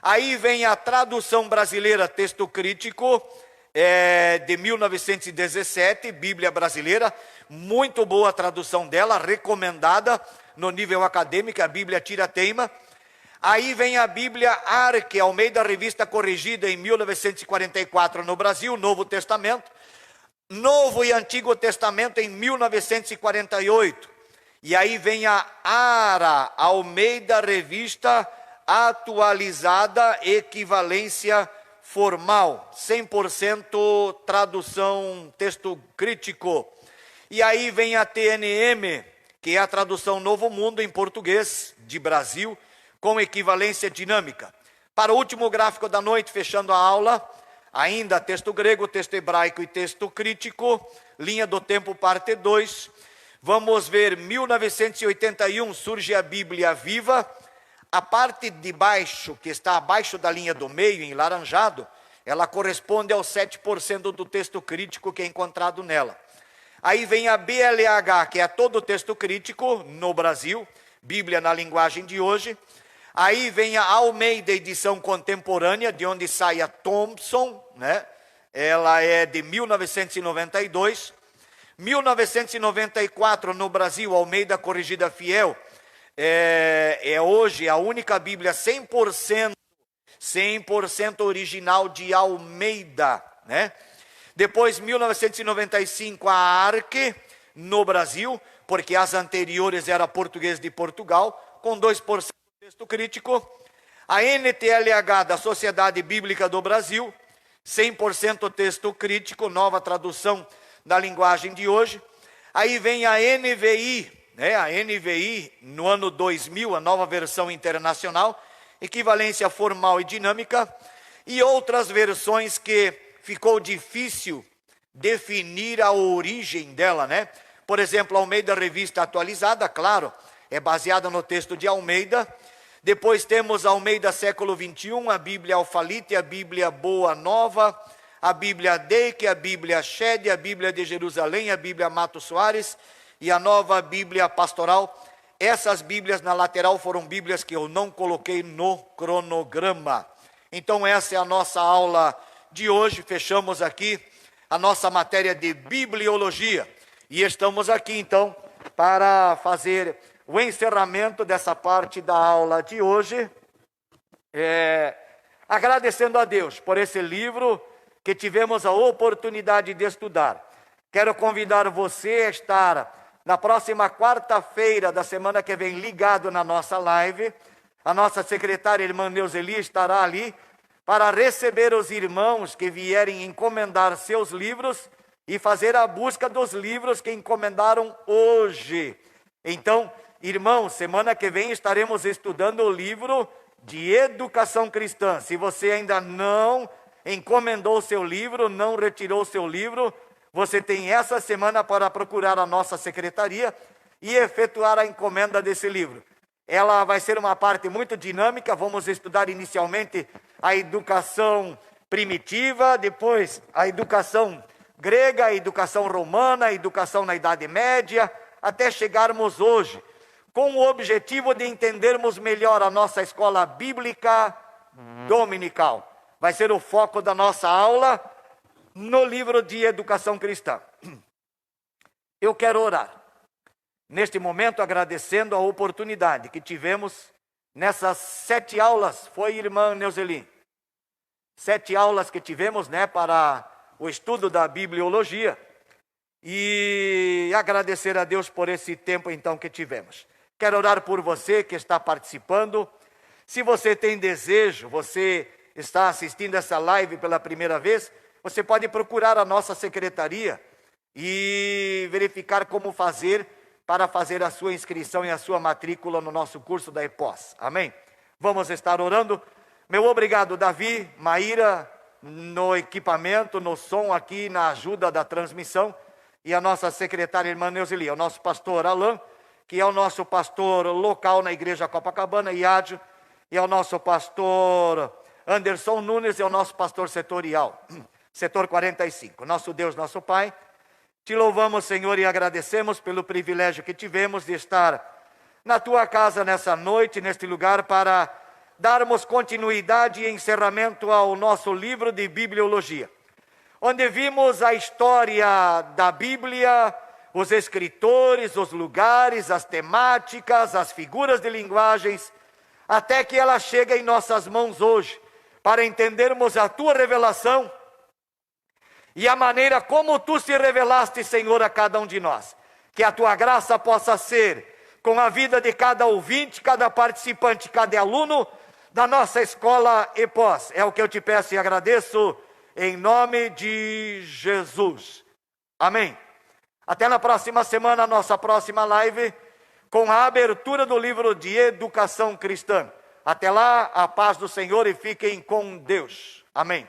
Aí vem a tradução brasileira, texto crítico, de 1917, Bíblia Brasileira, muito boa a tradução dela, recomendada no nível acadêmico, a Bíblia Tira-Teima. Aí vem a Bíblia Arque, Almeida Revista Corrigida, em 1944 no Brasil, Novo Testamento. Novo e Antigo Testamento em 1948. E aí vem a ARA, Almeida Revista Atualizada, Equivalência Formal, 100% tradução, texto crítico. E aí vem a TNM, que é a tradução Novo Mundo em português de Brasil, com equivalência dinâmica. Para o último gráfico da noite, fechando a aula, ainda texto grego, texto hebraico e texto crítico, linha do tempo, parte 2. Vamos ver, 1981, surge a Bíblia Viva. A parte de baixo, que está abaixo da linha do meio, em laranjado, ela corresponde aos 7% do texto crítico que é encontrado nela. Aí vem a BLH, que é todo o texto crítico no Brasil, Bíblia na linguagem de hoje. Aí vem a Almeida, edição contemporânea, de onde sai a Thompson, né? Ela é de 1992. 1994, no Brasil, Almeida Corrigida Fiel, é hoje a única Bíblia 100% original de Almeida, né? Depois, 1995, a Arque, no Brasil, porque as anteriores era português de Portugal, com 2% de texto crítico. A NTLH, da Sociedade Bíblica do Brasil, 100% texto crítico, nova tradução da linguagem de hoje. Aí vem a NVI, né? A NVI, no ano 2000, a nova versão internacional, equivalência formal e dinâmica, e outras versões que ficou difícil definir a origem dela, né? Por exemplo, Almeida Revista Atualizada, claro, é baseada no texto de Almeida. Depois temos Almeida Século XXI, a Bíblia Alfalite, a Bíblia Boa Nova, a Bíblia Deike, a Bíblia Shed, a Bíblia de Jerusalém, a Bíblia Mato Soares e a nova Bíblia Pastoral. Essas Bíblias na lateral foram Bíblias que eu não coloquei no cronograma. Então essa é a nossa aula de hoje. Fechamos aqui a nossa matéria de bibliologia. E estamos aqui então para fazer o encerramento dessa parte da aula de hoje, agradecendo a Deus por esse livro que tivemos a oportunidade de estudar. Quero convidar você a estar na próxima quarta-feira da semana que vem ligado na nossa live. A nossa secretária, irmã Neuzeli, estará ali para receber os irmãos que vierem encomendar seus livros e fazer a busca dos livros que encomendaram hoje. Então, irmãos, semana que vem estaremos estudando o livro de educação cristã. Se você ainda não encomendou o seu livro, não retirou o seu livro, você tem essa semana para procurar a nossa secretaria e efetuar a encomenda desse livro. Ela vai ser uma parte muito dinâmica. Vamos estudar inicialmente a educação primitiva, depois a educação grega, a educação romana, a educação na Idade Média, até chegarmos hoje, com o objetivo de entendermos melhor a nossa escola bíblica dominical. Vai ser o foco da nossa aula no livro de educação cristã. Eu quero orar, neste momento, agradecendo a oportunidade que tivemos nessas 7 aulas. Foi, irmã Neuzeli? 7 aulas que tivemos, né, para o estudo da bibliologia. E agradecer a Deus por esse tempo, então, que tivemos. Quero orar por você que está participando. Se você tem desejo, você está assistindo essa live pela primeira vez, você pode procurar a nossa secretaria e verificar como fazer para fazer a sua inscrição e a sua matrícula no nosso curso da EPOS. Amém? Vamos estar orando. Meu obrigado, Davi, Maíra, no equipamento, no som aqui, na ajuda da transmissão, e a nossa secretária, irmã Neuzeli, o nosso pastor Alain, que é o nosso pastor local na igreja Copacabana, IAD, e é o nosso pastor Anderson Nunes, é o nosso pastor setorial, setor 45. Nosso Deus, nosso Pai, te louvamos, Senhor, e agradecemos pelo privilégio que tivemos de estar na tua casa nessa noite, neste lugar, para darmos continuidade e encerramento ao nosso livro de bibliologia. onde vimos a história da Bíblia, os escritores, os lugares, as temáticas, as figuras de linguagens, até que ela chega em nossas mãos hoje, para entendermos a tua revelação e a maneira como tu se revelaste, Senhor, a cada um de nós. Que a tua graça possa ser com a vida de cada ouvinte, cada participante, cada aluno da nossa escola EPOS. É o que eu te peço e agradeço em nome de Jesus. Amém. Até na próxima semana, nossa próxima live, com a abertura do livro de Educação Cristã. Até lá, a paz do Senhor e fiquem com Deus. Amém.